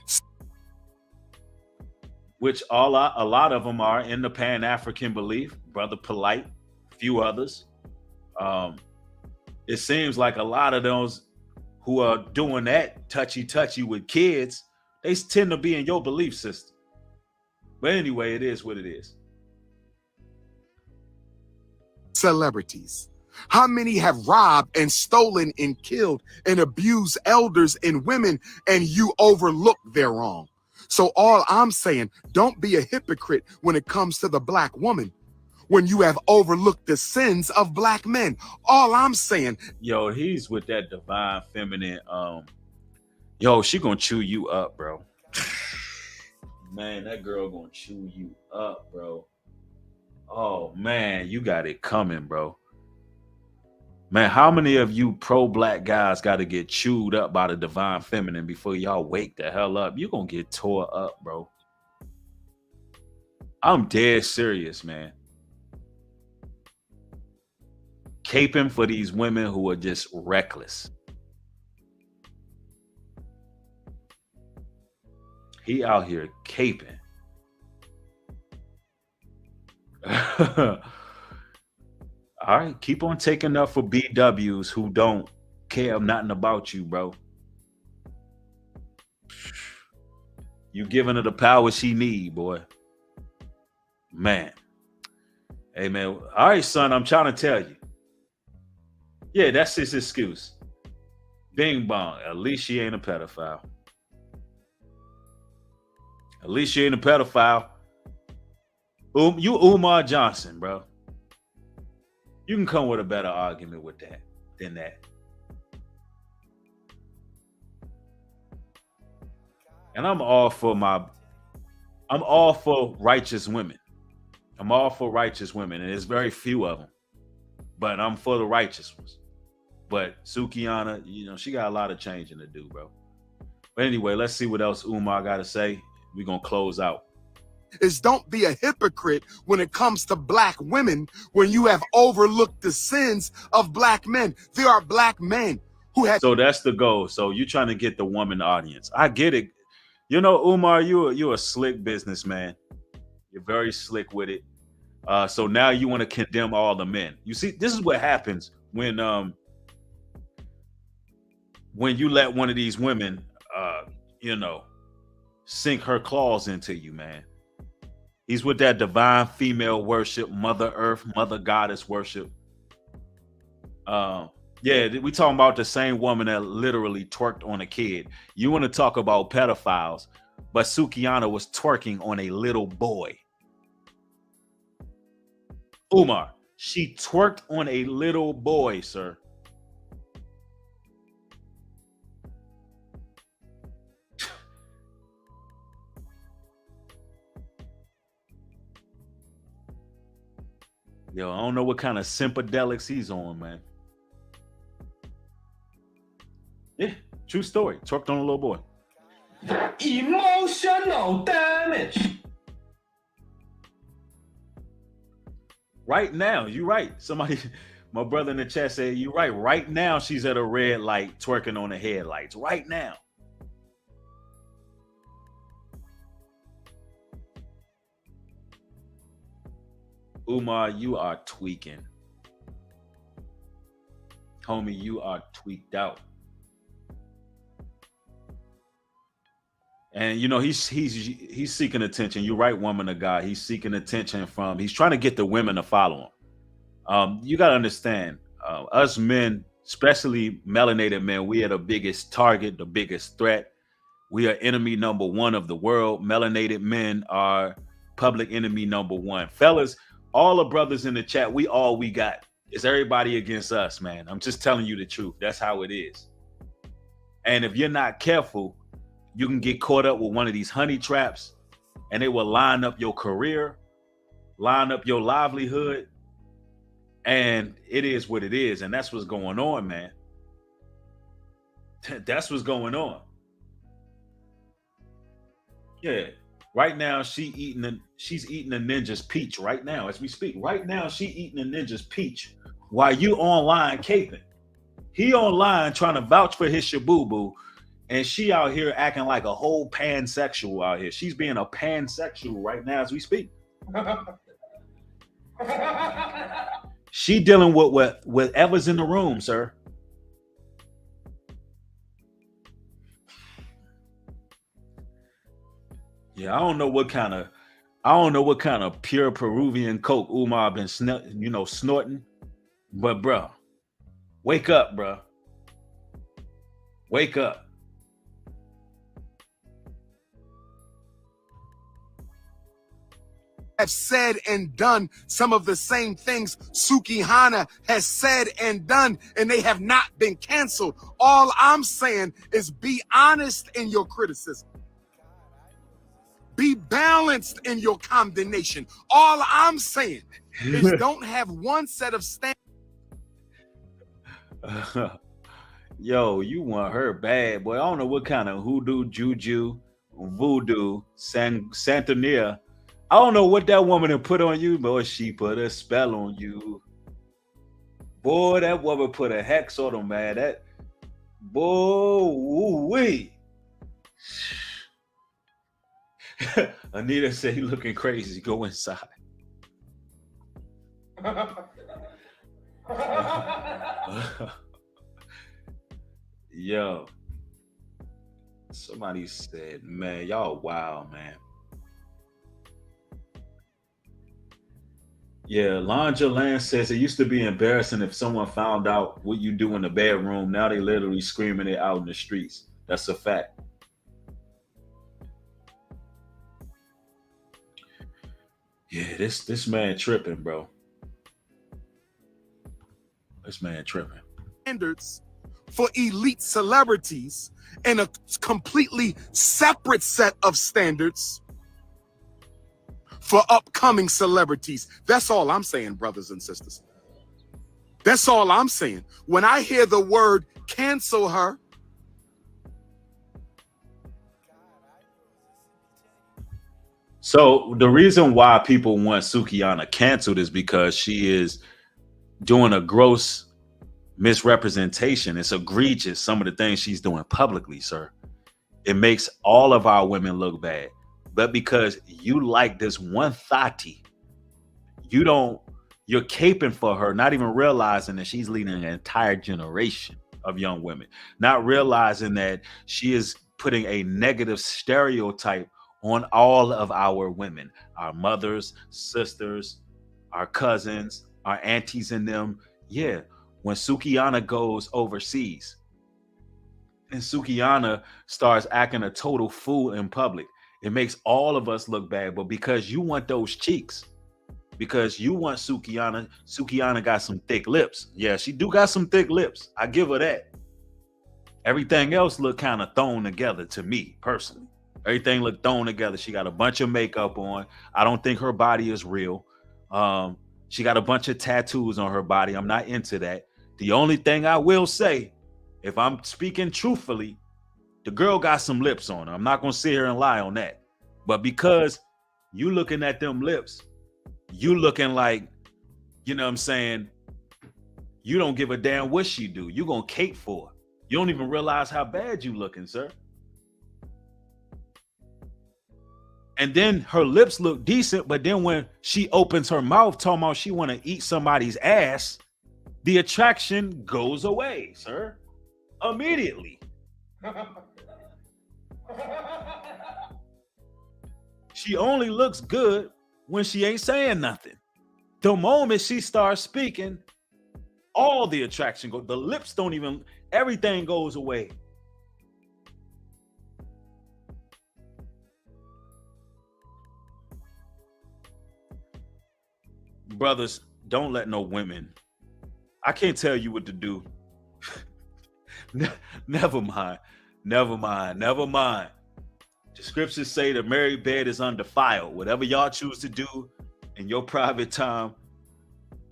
which a lot of them are in the Pan-African belief, Brother Polite, few others. It seems like a lot of those who are doing that touchy with kids, they tend to be in your belief system. But anyway, it is what it is. celebrities. How many have robbed and stolen and killed and abused elders and women, and you overlook their wrong? So all I'm saying, don't be a hypocrite when it comes to the black woman, when you have overlooked the sins of black men. All I'm saying. Yo, he's with that divine feminine. Yo, she gonna chew you up, bro. Man, that girl gonna chew you up, bro. Oh man, you got it coming, bro. Man, how many of you pro-black guys got to get chewed up by the divine feminine before y'all wake the hell up? You gonna get tore up, bro. I'm dead serious, man. Caping for these women who are just reckless. He out here caping. All right, keep on taking up for BWs who don't care nothing about you, bro. You giving her the power she need, boy. Man. Hey, man. All right, son, I'm trying to tell you. Yeah, that's his excuse. Bing bong. At least she ain't a pedophile. At least she ain't a pedophile. You Umar Johnson, bro. You can come with a better argument with that than that. And I'm all for righteous women. I'm all for righteous women, and there's very few of them. But I'm for the righteous ones. But Sukihana, you know, she got a lot of changing to do, bro. But anyway, let's see what else Umar got to say. We're going to close out. Is don't be a hypocrite when it comes to black women, when you have overlooked the sins of black men. There are black men who have. So that's the goal. So you're trying to get the woman audience. I get it. You know, Umar, you're a slick businessman. You're very slick with it. So now you want to condemn all the men. You see, this is what happens when you let one of these women, sink her claws into you, man. He's with that divine female worship, Mother Earth, Mother Goddess worship. Yeah, we talking about the same woman that literally twerked on a kid. You want to talk about pedophiles, but Sukihana was twerking on a little boy. Umar, she twerked on a little boy, sir. Yo, I don't know what kind of sympedelics he's on, man. Yeah, true story. Twerked on a little boy. Emotional damage. Right now, you're right. Somebody, my brother in the chat said, you're right. Right now, she's at a red light twerking on the headlights. Right now. Umar, you are tweaking. Homie, you are tweaked out. And you know, he's seeking attention. You're right, woman of God. He's seeking attention he's trying to get the women to follow him. You got to understand, us men, especially melanated men, we are the biggest target, the biggest threat. We are enemy number one of the world. Melanated men are public enemy number one. Fellas, all the brothers in the chat, we got. It's everybody against us, man. I'm just telling you the truth. That's how it is. And if you're not careful, you can get caught up with one of these honey traps, and it will line up your career, line up your livelihood, and it is what it is. And that's what's going on, man. That's what's going on. Yeah. Right now, she's eating a ninja's peach right now as we speak. Right now, she eating a ninja's peach while you online caping. He online trying to vouch for his shabooboo, and she out here acting like a whole pansexual out here. She's being a pansexual right now as we speak. She dealing with whatever's in the room, sir. Yeah, I don't know what kind of pure Peruvian coke Umar been snorting, but bro, wake up, bro. Wake up. Have said and done some of the same things Sukihana has said and done, and they have not been canceled. All I'm saying is be honest in your criticism. Be balanced in your condemnation. All I'm saying is don't have one set of standards. Yo, you want her bad, boy. I don't know what kind of hoodoo, juju, voodoo, Santeria. I don't know what that woman put on you, but she put a spell on you. Boy, that woman put a hex on him, man. That boy, Anita said he looking crazy. Go inside. Yo, somebody said, man, y'all wild, man. Yeah, Lonja Land says it used to be embarrassing if someone found out what you do in the bedroom. Now they literally screaming it out in the streets. That's a fact. Yeah, this man tripping, bro. This man tripping. Standards for elite celebrities and a completely separate set of standards for upcoming celebrities. That's all I'm saying, brothers and sisters. That's all I'm saying. When I hear the word cancel her, so the reason why people want Sukihana canceled is because she is doing a gross misrepresentation. It's egregious, some of the things she's doing publicly, sir. It makes all of our women look bad. But because you like this one thotty, you're caping for her, not even realizing that she's leading an entire generation of young women, not realizing that she is putting a negative stereotype on all of our women, our mothers, sisters, our cousins, our aunties and them. Yeah, when Sukihana goes overseas and Sukihana starts acting a total fool in public, it makes all of us look bad. But because you want those cheeks, because you want Sukihana got some thick lips. Yeah, she do got some thick lips. I give her that. Everything else look kind of thrown together to me personally. Everything looked thrown together. She got a bunch of makeup on. I don't think her body is real. She got a bunch of tattoos on her body. I'm not into that. The only thing I will say, if I'm speaking truthfully, the girl got some lips on her. I'm not going to sit here and lie on that. But because you looking at them lips, you looking like, you know what I'm saying, you don't give a damn what she do. You going to cape for her. You don't even realize how bad you looking, sir. And then her lips look decent, but then when she opens her mouth talking about she want to eat somebody's ass, the attraction goes away, sir. Immediately. She only looks good when she ain't saying nothing. The moment she starts speaking, all the attraction goes. The lips don't even, everything goes away. brothers, don't let no women. I can't tell you what to do. Never mind. The scriptures say the married bed is undefiled. Whatever y'all choose to do in your private time,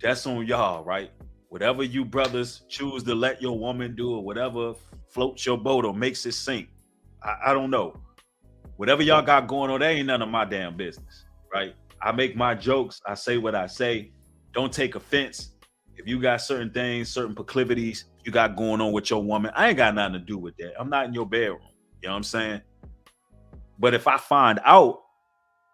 that's on y'all, right? Whatever you brothers choose to let your woman do, or whatever floats your boat or makes it sink, I don't know. Whatever y'all got going on, that ain't none of my damn business, right? I make my jokes. I say what I say. Don't take offense. If you got certain things, certain proclivities you got going on with your woman, I ain't got nothing to do with that. I'm not in your bedroom. You know what I'm saying? But if I find out,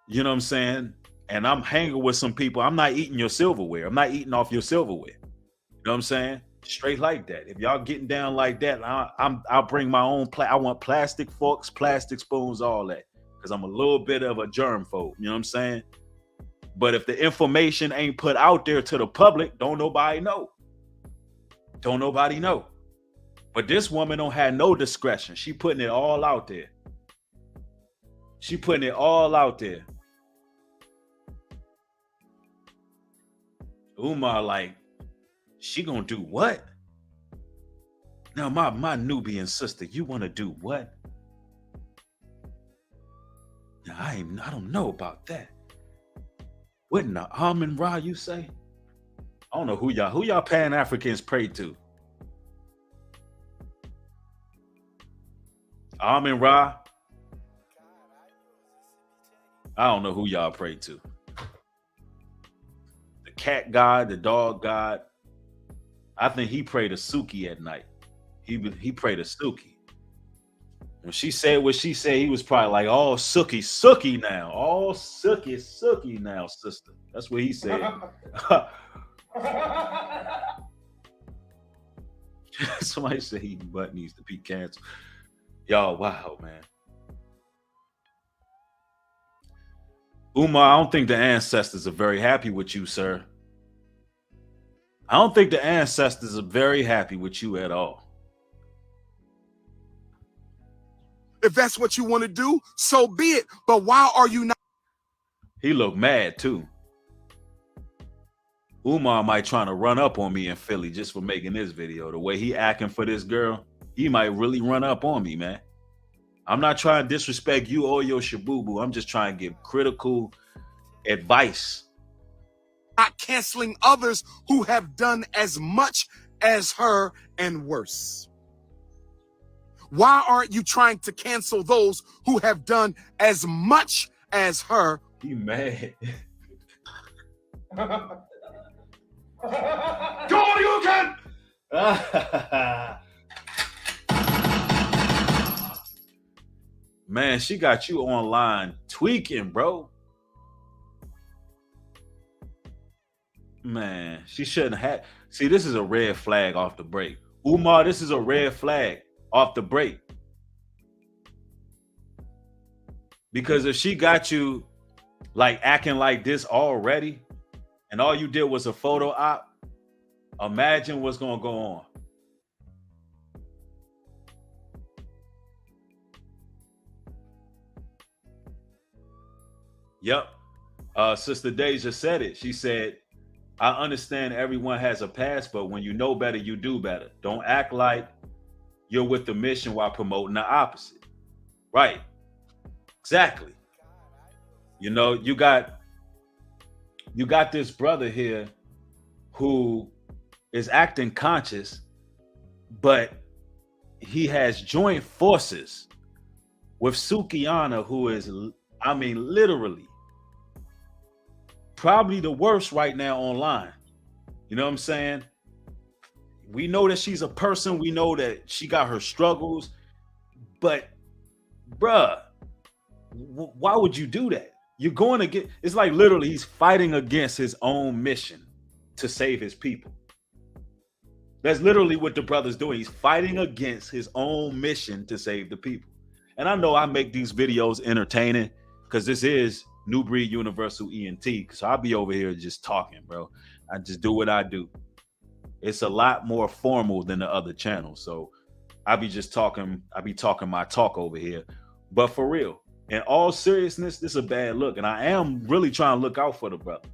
you know what I'm saying, and I'm hanging with some people, I'm not eating your silverware. I'm not eating off your silverware. You know what I'm saying? Straight like that. If y'all getting down like that, I'll bring my own. I want plastic forks, plastic spoons, all that, because I'm a little bit of a germphobe. You know what I'm saying? But if the information ain't put out there to the public, don't nobody know. Don't nobody know. But this woman don't have no discretion. She putting it all out there. She putting it all out there. Umar like, she gonna do what? Now my Nubian sister, you wanna do what? Now I don't know about that. What in the Amun Ra you say? I don't know who y'all Pan-Africans pray to. Amun Ra. I don't know who y'all pray to. The cat god, the dog god. I think he prayed to Suki at night. He prayed to Suki. When she said what she said, he was probably like, "Oh, Suki now. Oh, Suki now, sister." That's what he said. Somebody said he butt needs to be canceled. Y'all, wow, man. Umar, I don't think the ancestors are very happy with you, sir. I don't think the ancestors are very happy with you at all. If that's what you want to do, so be it. But why are you not? He looked mad too. Umar might trying to run up on me in Philly just for making this video. The way he acting for this girl, he might really run up on me, man. I'm not trying to disrespect you or your shabubu. I'm just trying to give critical advice. Not canceling others who have done as much as her and worse. Why aren't you trying to cancel those who have done as much as her? He mad. Go, you can! Man, she got you online tweaking, bro. Man, she shouldn't have. See, this is a red flag off the break. Umar, this is a red flag off the break. Because if she got you like acting like this already, and all you did was a photo op, imagine what's gonna go on. Yep. Sister Deja said it. She said, I understand everyone has a past, but when you know better, you do better. Don't act like you're with the mission while promoting the opposite. Right. Exactly. You know, you got this brother here who is acting conscious, but he has joined forces with Sukihana, who is, I mean, literally probably the worst right now online. You know what I'm saying? We know that she's a person. We know that she got her struggles, but bruh, why would you do that? You're going to get, it's like literally he's fighting against his own mission to save his people. That's literally what the brother's doing. He's fighting against his own mission to save the people. And I know I make these videos entertaining because this is New Breed Universal ENT. So I'll be over here just talking, bro. I just do what I do. It's a lot more formal than the other channels. So I be talking my talk over here. But for real, in all seriousness, this is a bad look. And I am really trying to look out for the brother.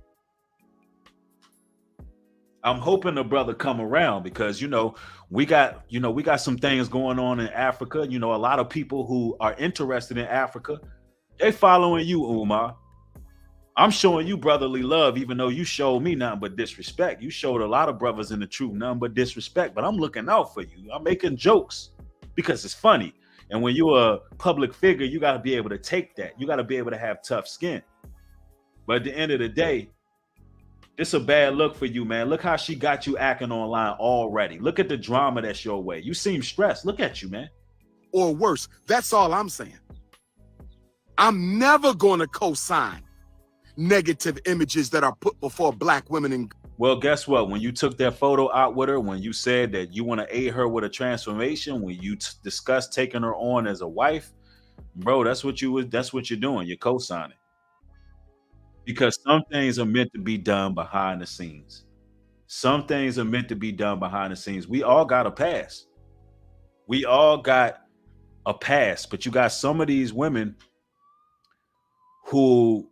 I'm hoping the brother come around because we got some things going on in Africa. A lot of people who are interested in Africa, they following you, Umar. I'm showing you brotherly love, even though you showed me nothing but disrespect. You showed a lot of brothers in the truth nothing but disrespect, but I'm looking out for you. I'm making jokes because it's funny. And when you're a public figure, you got to be able to take that. You got to be able to have tough skin. But at the end of the day, it's a bad look for you, man. Look how she got you acting online already. Look at the drama that's your way. You seem stressed. Look at you, man. Or worse. That's all I'm saying. I'm never going to co-sign negative images that are put before black women. And well, guess what? When you took that photo out with her, when you said that you want to aid her with a transformation, when you discussed taking her on as a wife, bro, that's what you're doing. You're co-signing. Because some things are meant to be done behind the scenes. Some things are meant to be done behind the scenes. We all got a past. We all got a past, but you got some of these women who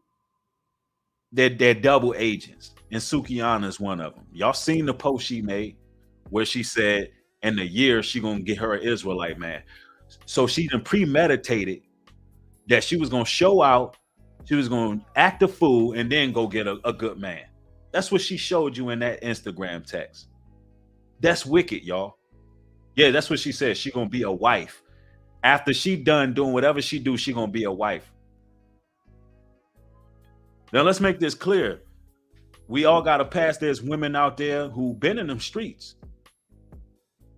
they're double agents, and Sukihana is one of them. Y'all seen the post she made where she said in a year she gonna get her an Israelite man. So she done premeditated that she was gonna show out. She was going to act a fool and then go get a good man. That's what she showed you in that Instagram text. That's wicked, y'all. Yeah, that's what she said. She going to be a wife. After she done doing whatever she do, she going to be a wife. Now, let's make this clear. We all got to pass. There's women out there who been in them streets.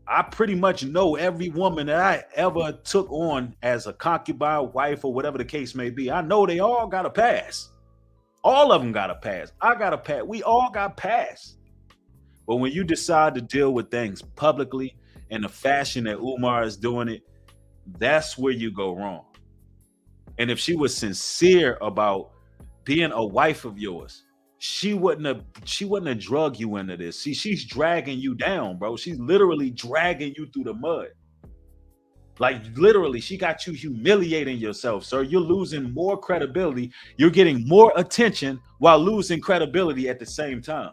I pretty much know every woman that I ever took on as a concubine, wife, or whatever the case may be. I know they all got a pass. All of them got a pass. I got a pass. We all got pass. But when you decide to deal with things publicly in the fashion that Umar is doing it, that's where you go wrong. And if she was sincere about being a wife of yours, she wouldn't have drug you into this. See, she's dragging you down, bro. She's literally dragging you through the mud. Like literally, she got you humiliating yourself, sir. You're losing more credibility. You're getting more attention while losing credibility at the same time.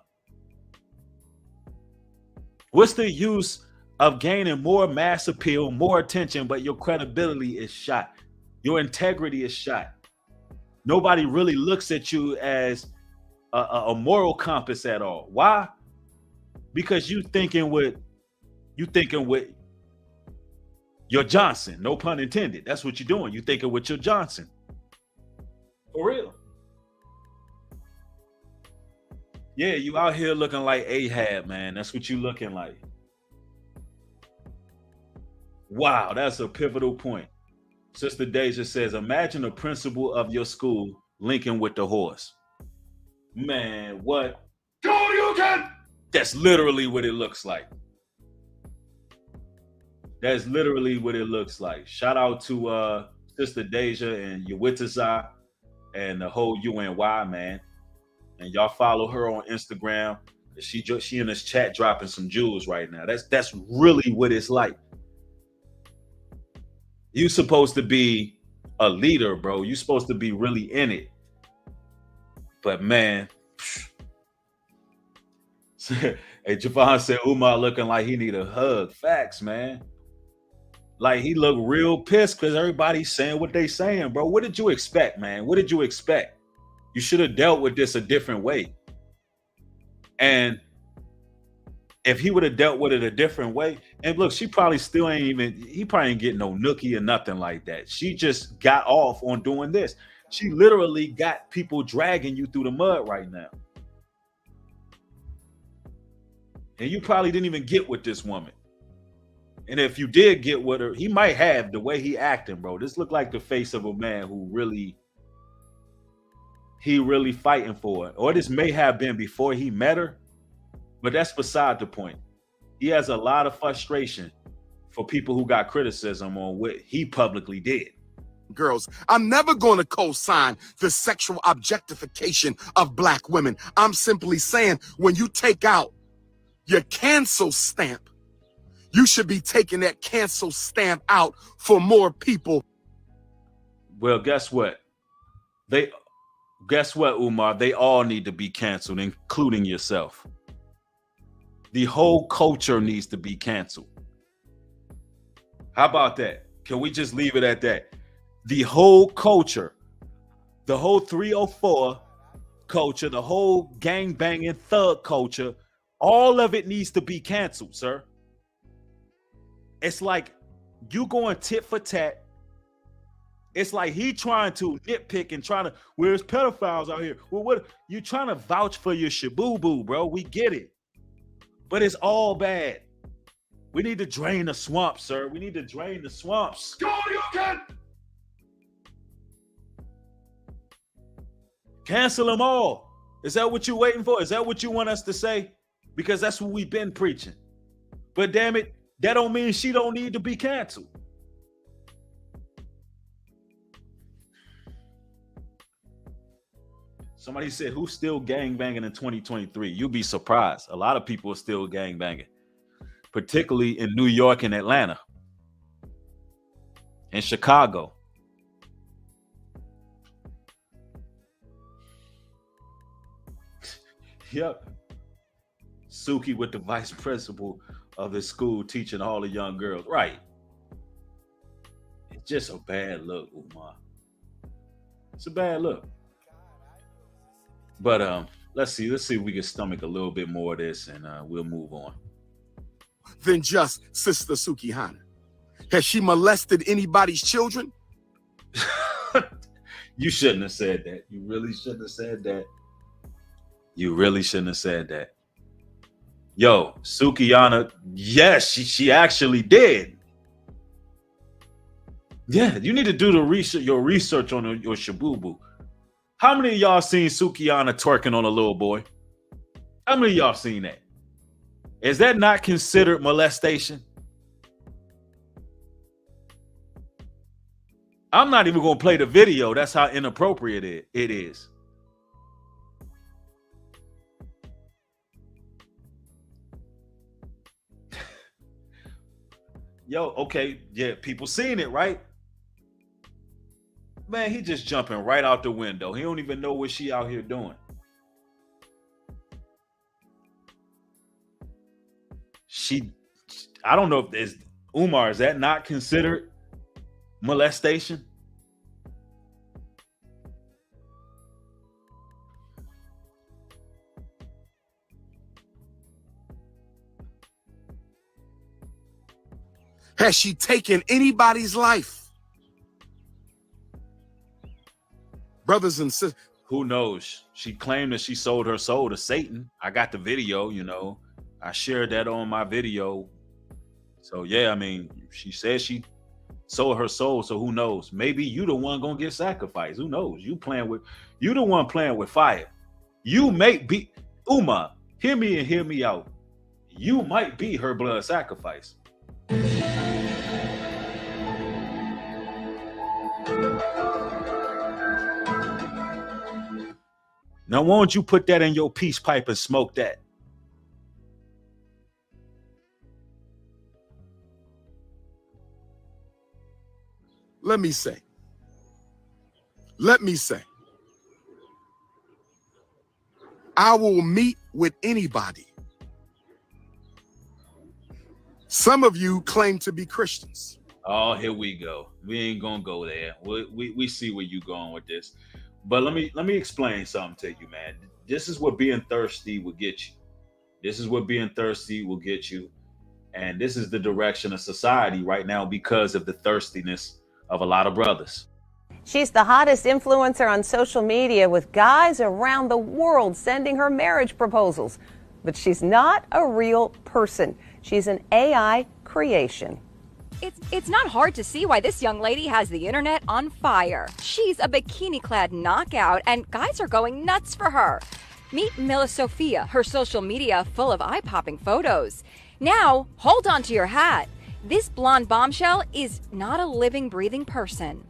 What's the use of gaining more mass appeal, more attention, but your credibility is shot? Your integrity is shot. Nobody really looks at you as a moral compass at all. Why? Because you thinking with your Johnson. No pun intended. That's what you're doing. You thinking with your Johnson. For real. Yeah, you out here looking like Ahab, man. That's what you looking like. Wow, that's a pivotal point. Sister Deja says, imagine the principal of your school linking with the horse. Man, what? That's literally what it looks like. That's literally what it looks like. Shout out to Sister Deja and Uwitazai and the whole UNY, man. And y'all follow her on Instagram. She in this chat dropping some jewels right now. That's really what it's like. You supposed to be a leader, bro. You supposed to be really in it. But man, hey, Javon said Umar looking like he need a hug. Facts, man. Like he looked real pissed because everybody's saying what they saying, bro. What did you expect, man? What did you expect? You should have dealt with this a different way. And if he would have dealt with it a different way, and look, he probably ain't getting no nookie or nothing like that. She just got off on doing this. She literally got people dragging you through the mud right now. And you probably didn't even get with this woman. And if you did get with her, he might have the way he acting, bro. This looked like the face of a man who really fighting for it. Or this may have been before he met her, but that's beside the point. He has a lot of frustration for people who got criticism on what he publicly did. Girls, I'm never going to co-sign the sexual objectification of black women. I'm simply saying when you take out your cancel stamp, you should be taking that cancel stamp out for more people. Well, guess what? Umar? They all need to be canceled, including yourself. The whole culture needs to be canceled. How about that? Can we just leave it at that? The whole culture, the whole 304 culture, the whole gang banging thug culture, all of it needs to be canceled, sir. It's like you going tit for tat. It's like he trying to nitpick and trying to, where's pedophiles out here? Well, what you trying to vouch for your shaboo-boo, bro? We get it. But it's all bad. We need to drain the swamps, sir. We need to drain the swamps. Go, you can! Cancel them all. Is that what you're waiting for? Is that what you want us to say? Because that's what we've been preaching. But damn it, that don't mean she don't need to be canceled. Somebody said, who's still gang banging in 2023? You'll be surprised. A lot of people are still gang banging, particularly in New York and Atlanta and Chicago. Yep. Suki with the vice principal of his school teaching all the young girls. Right. It's just a bad look, Umar. It's a bad look. But let's see if we can stomach a little bit more of this, and we'll move on. Than just Sister Sukihana. Has she molested anybody's children? You shouldn't have said that. You really shouldn't have said that. You really shouldn't have said that. Yo, Sukihana, yes, she actually did. Yeah, you need to do your research on your shabooboo. How many of y'all seen Sukihana twerking on a little boy? How many of y'all seen that? Is that not considered molestation? I'm not even going to play the video. That's how inappropriate it is. Yo, okay, yeah, people seeing it, right? Man, he just jumping right out the window. He don't even know what she out here doing. I don't know if there's, Umar, is that not considered molestation? Has she taken anybody's life? Brothers and sisters. Who knows? She claimed that she sold her soul to Satan. I got the video, you know. I shared that on my video. So yeah, I mean, she said she sold her soul. So who knows? Maybe you the one gonna get sacrificed. Who knows? You the one playing with fire. You may be, Umar, hear me and hear me out. You might be her blood sacrifice. Now, why don't you put that in your peace pipe and smoke that? Let me say, I will meet with anybody. Some of you claim to be Christians. Oh, here we go. We ain't gonna go there. We see where you going with this. But let me explain something to you, man. This is what being thirsty will get you. This is what being thirsty will get you. And this is the direction of society right now because of the thirstiness of a lot of brothers. She's the hottest influencer on social media, with guys around the world sending her marriage proposals. But she's not a real person. She's an AI creation. It's not hard to see why this young lady has the internet on fire. She's a bikini-clad knockout, and guys are going nuts for her. Meet Mila Sophia, her social media full of eye-popping photos. Now, hold on to your hat. This blonde bombshell is not a living, breathing person.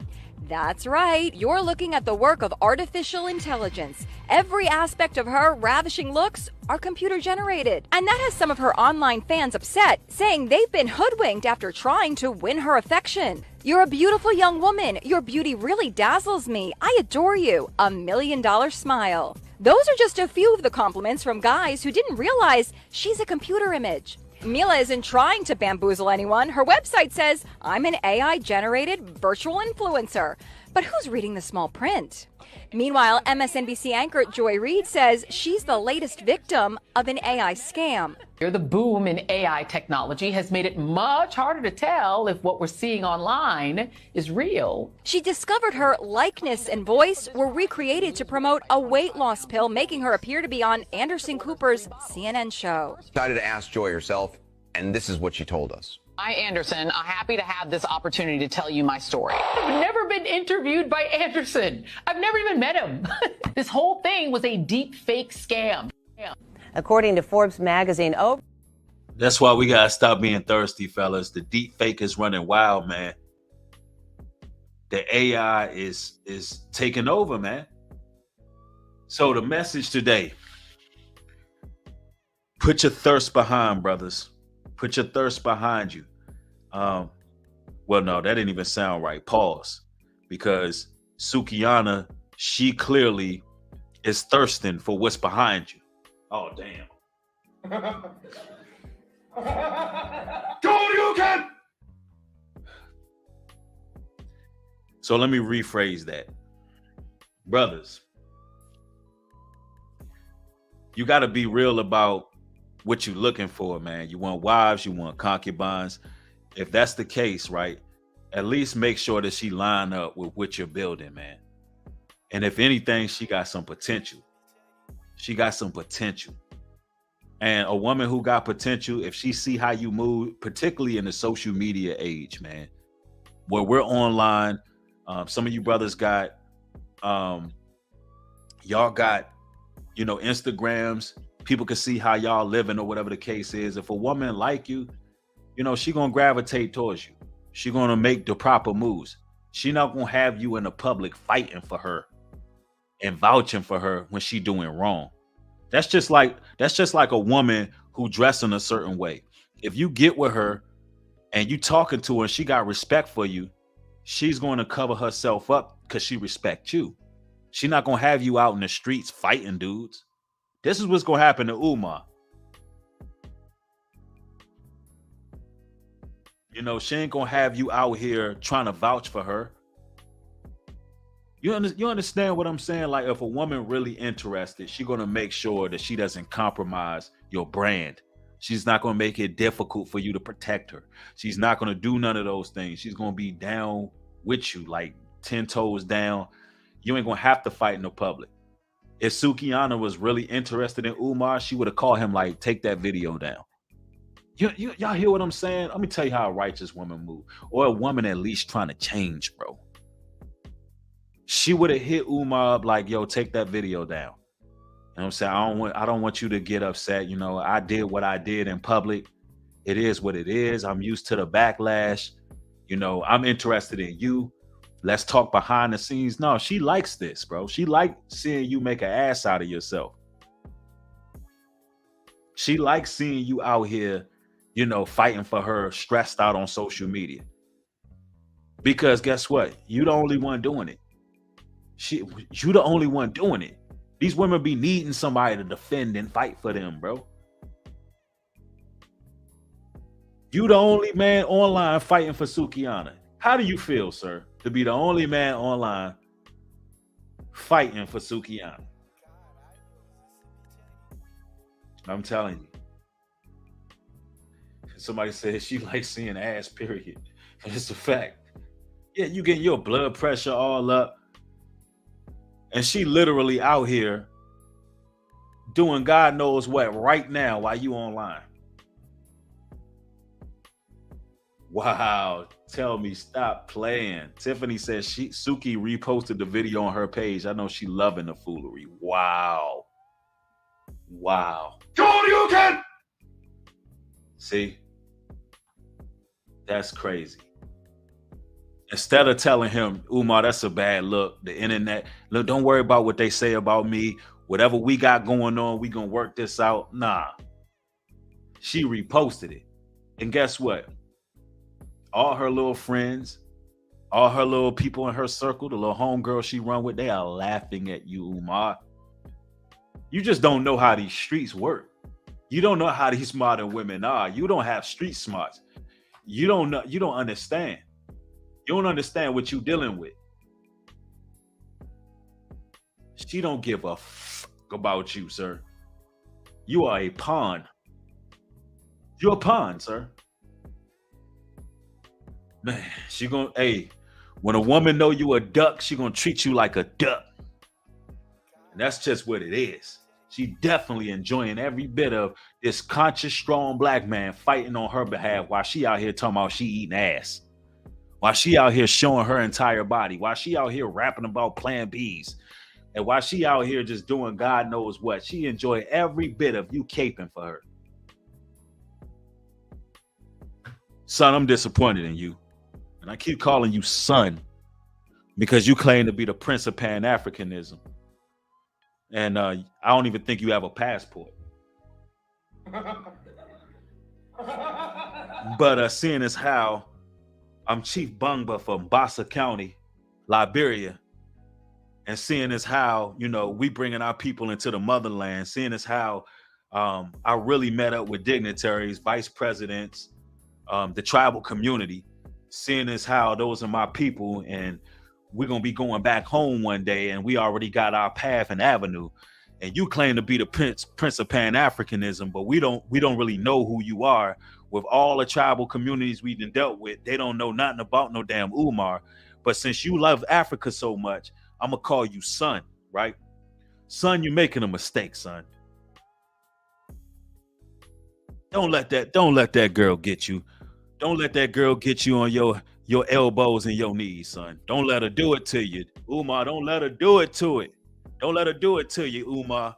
That's right, you're looking at the work of artificial intelligence. Every aspect of her ravishing looks are computer generated. And that has some of her online fans upset, saying they've been hoodwinked after trying to win her affection. You're a beautiful young woman. Your beauty really dazzles me. I adore you. $1 million smile. Those are just a few of the compliments from guys who didn't realize she's a computer image. Mila isn't trying to bamboozle anyone. Her website says, I'm an AI-generated virtual influencer. But who's reading the small print? Meanwhile, MSNBC anchor Joy Reid says she's the latest victim of an AI scam. The boom in AI technology has made it much harder to tell if what we're seeing online is real. She discovered her likeness and voice were recreated to promote a weight loss pill, making her appear to be on Anderson Cooper's CNN show. Decided to ask Joy herself, and this is what she told us. Hi, Anderson. I'm happy to have this opportunity to tell you my story. I've never been interviewed by Anderson. I've never even met him. This whole thing was a deep fake scam. According to Forbes magazine, That's why we gotta stop being thirsty, fellas. The deep fake is running wild, man. The AI is taking over, man. So the message today: put your thirst behind, brothers. Put your thirst behind you. Well, no, that didn't even sound right. Pause. Because Sukihana, she clearly is thirsting for what's behind you. Oh, damn. Shoryuken! So let me rephrase that. Brothers, you got to be real about what you're looking for, man. You want wives, you want concubines. If that's the case, right, at least make sure that she line up with what you're building, man. And if anything, she got some potential. She got some potential. And a woman who got potential, if she see how you move, particularly in the social media age, man, where we're online, some of you brothers got, y'all got, Instagrams. People can see how y'all living or whatever the case is. If a woman like you, she gonna gravitate towards you. She gonna make the proper moves. She not gonna have you in the public fighting for her and vouching for her when she doing wrong. That's just like a woman who dressing a certain way. If you get with her and you talking to her and she got respect for you, she's going to cover herself up because she respects you. She not gonna have you out in the streets fighting dudes. This is what's going to happen to Umar. She ain't going to have you out here trying to vouch for her. You understand what I'm saying? Like, if a woman really interested, she's going to make sure that she doesn't compromise your brand. She's not going to make it difficult for you to protect her. She's not going to do none of those things. She's going to be down with you, like 10 toes down. You ain't going to have to fight in the public. If Sukihana was really interested in Umar, she would have called him like, take that video down. Y'all hear what I'm saying? Let me tell you how a righteous woman move. Or a woman at least trying to change, bro. She would have hit Umar up like, yo, take that video down. You know what I'm saying? I don't want you to get upset. I did what I did in public. It is what it is. I'm used to the backlash. I'm interested in you. Let's talk behind the scenes. No, she likes this, bro. She likes seeing you make an ass out of yourself. She likes seeing you out here, fighting for her, stressed out on social media. Because guess what? You the only one doing it. You the only one doing it. These women be needing somebody to defend and fight for them, bro. You the only man online fighting for Sukihana. How do you feel, sir, to be the only man online fighting for Sukihana? I'm telling you. Somebody said she likes seeing ass, period. It's a fact. Yeah, you getting your blood pressure all up. And she literally out here doing God knows what right now while you online. Wow. Tell me, stop playing. Tiffany says Suki reposted the video on her page. I know she loving the foolery. Wow. Wow. Shoryuken! See? That's crazy. Instead of telling him, Umar, that's a bad look, the internet, look, don't worry about what they say about me. Whatever we got going on, we gonna work this out. Nah. She reposted it. And guess what? All her little friends, All her little people in her circle, the little homegirl she run with, they are laughing at you, Umar. You just don't know how these streets work. You don't know how these modern women are. You don't have street smarts. You don't know. You don't understand. You don't understand what you're dealing with. She don't give a fuck about you, sir. You are a pawn. You're a pawn, sir. Man, she gonna, hey, when a woman know you a duck, she gonna treat you like a duck. And that's just what it is. She definitely enjoying every bit of this conscious, strong black man fighting on her behalf while she out here talking about she eating ass. While she out here showing her entire body. While she out here rapping about Plan Bs. And while she out here just doing God knows what. She enjoy every bit of you caping for her. Son, I'm disappointed in you. And I keep calling you son because you claim to be the Prince of Pan-Africanism. And I don't even think you have a passport. But seeing as how I'm Chief Bungba from Bassa County, Liberia, and seeing as how, you know, we bringing our people into the motherland, seeing as how I really met up with dignitaries, vice presidents, the tribal community, seeing as how those are my people, and we're going to be going back home one day, and we already got our path and avenue. And you claim to be the Prince of Pan-Africanism, but we don't really know who you are. With all the tribal communities we've dealt with, they don't know nothing about no damn Umar. But since you love Africa so much, I'm going to call you son, right? Son, you're making a mistake, son. Don't let that girl get you. Don't let that girl get you on your elbows and your knees, son. Don't let her do it to you. Umar, don't let her do it to it. Don't let her do it to you, Umar.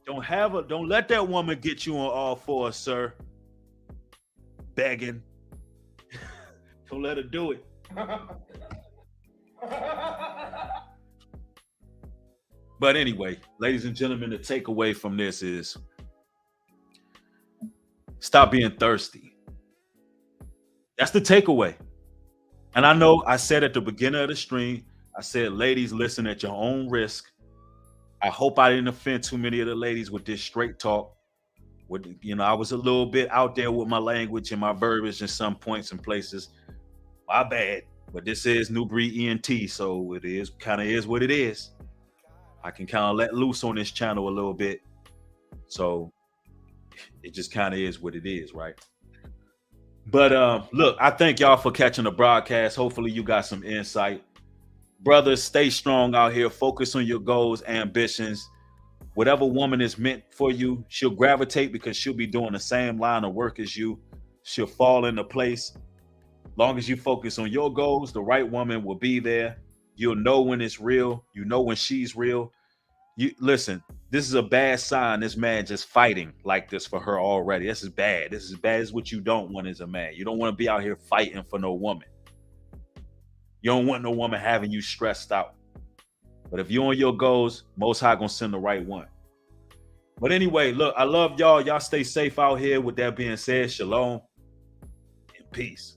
Don't let that woman get you on all fours, sir. Begging. Don't let her do it. But anyway, ladies and gentlemen, the takeaway from this is stop being thirsty. That's the takeaway. And I know I said at the beginning of the stream, I said, ladies, listen at your own risk. I hope I didn't offend too many of the ladies with this straight talk. I was a little bit out there with my language and my verbiage in some points and places. My bad. But this is New Breed ENT, so it is kind of is what it is. I can kind of let loose on this channel a little bit. So it just kind of is what it is, right? But look, I thank y'all for catching the broadcast. Hopefully you got some insight. Brothers, stay strong out here. Focus on your goals, ambitions. Whatever woman is meant for you, she'll gravitate because she'll be doing the same line of work as you. She'll fall into place. Long as you focus on your goals, the right woman will be there. You'll know when it's real. You know when she's real. You listen, this is a bad sign. This man just fighting like this for her already. This is bad. This is bad as what you don't want as a man. You don't want to be out here fighting for no woman. You don't want no woman having you stressed out. But if you're on your goals, Most High gonna send the right one. But anyway, look, I love y'all. Y'all stay safe out here. With that being said, shalom and peace.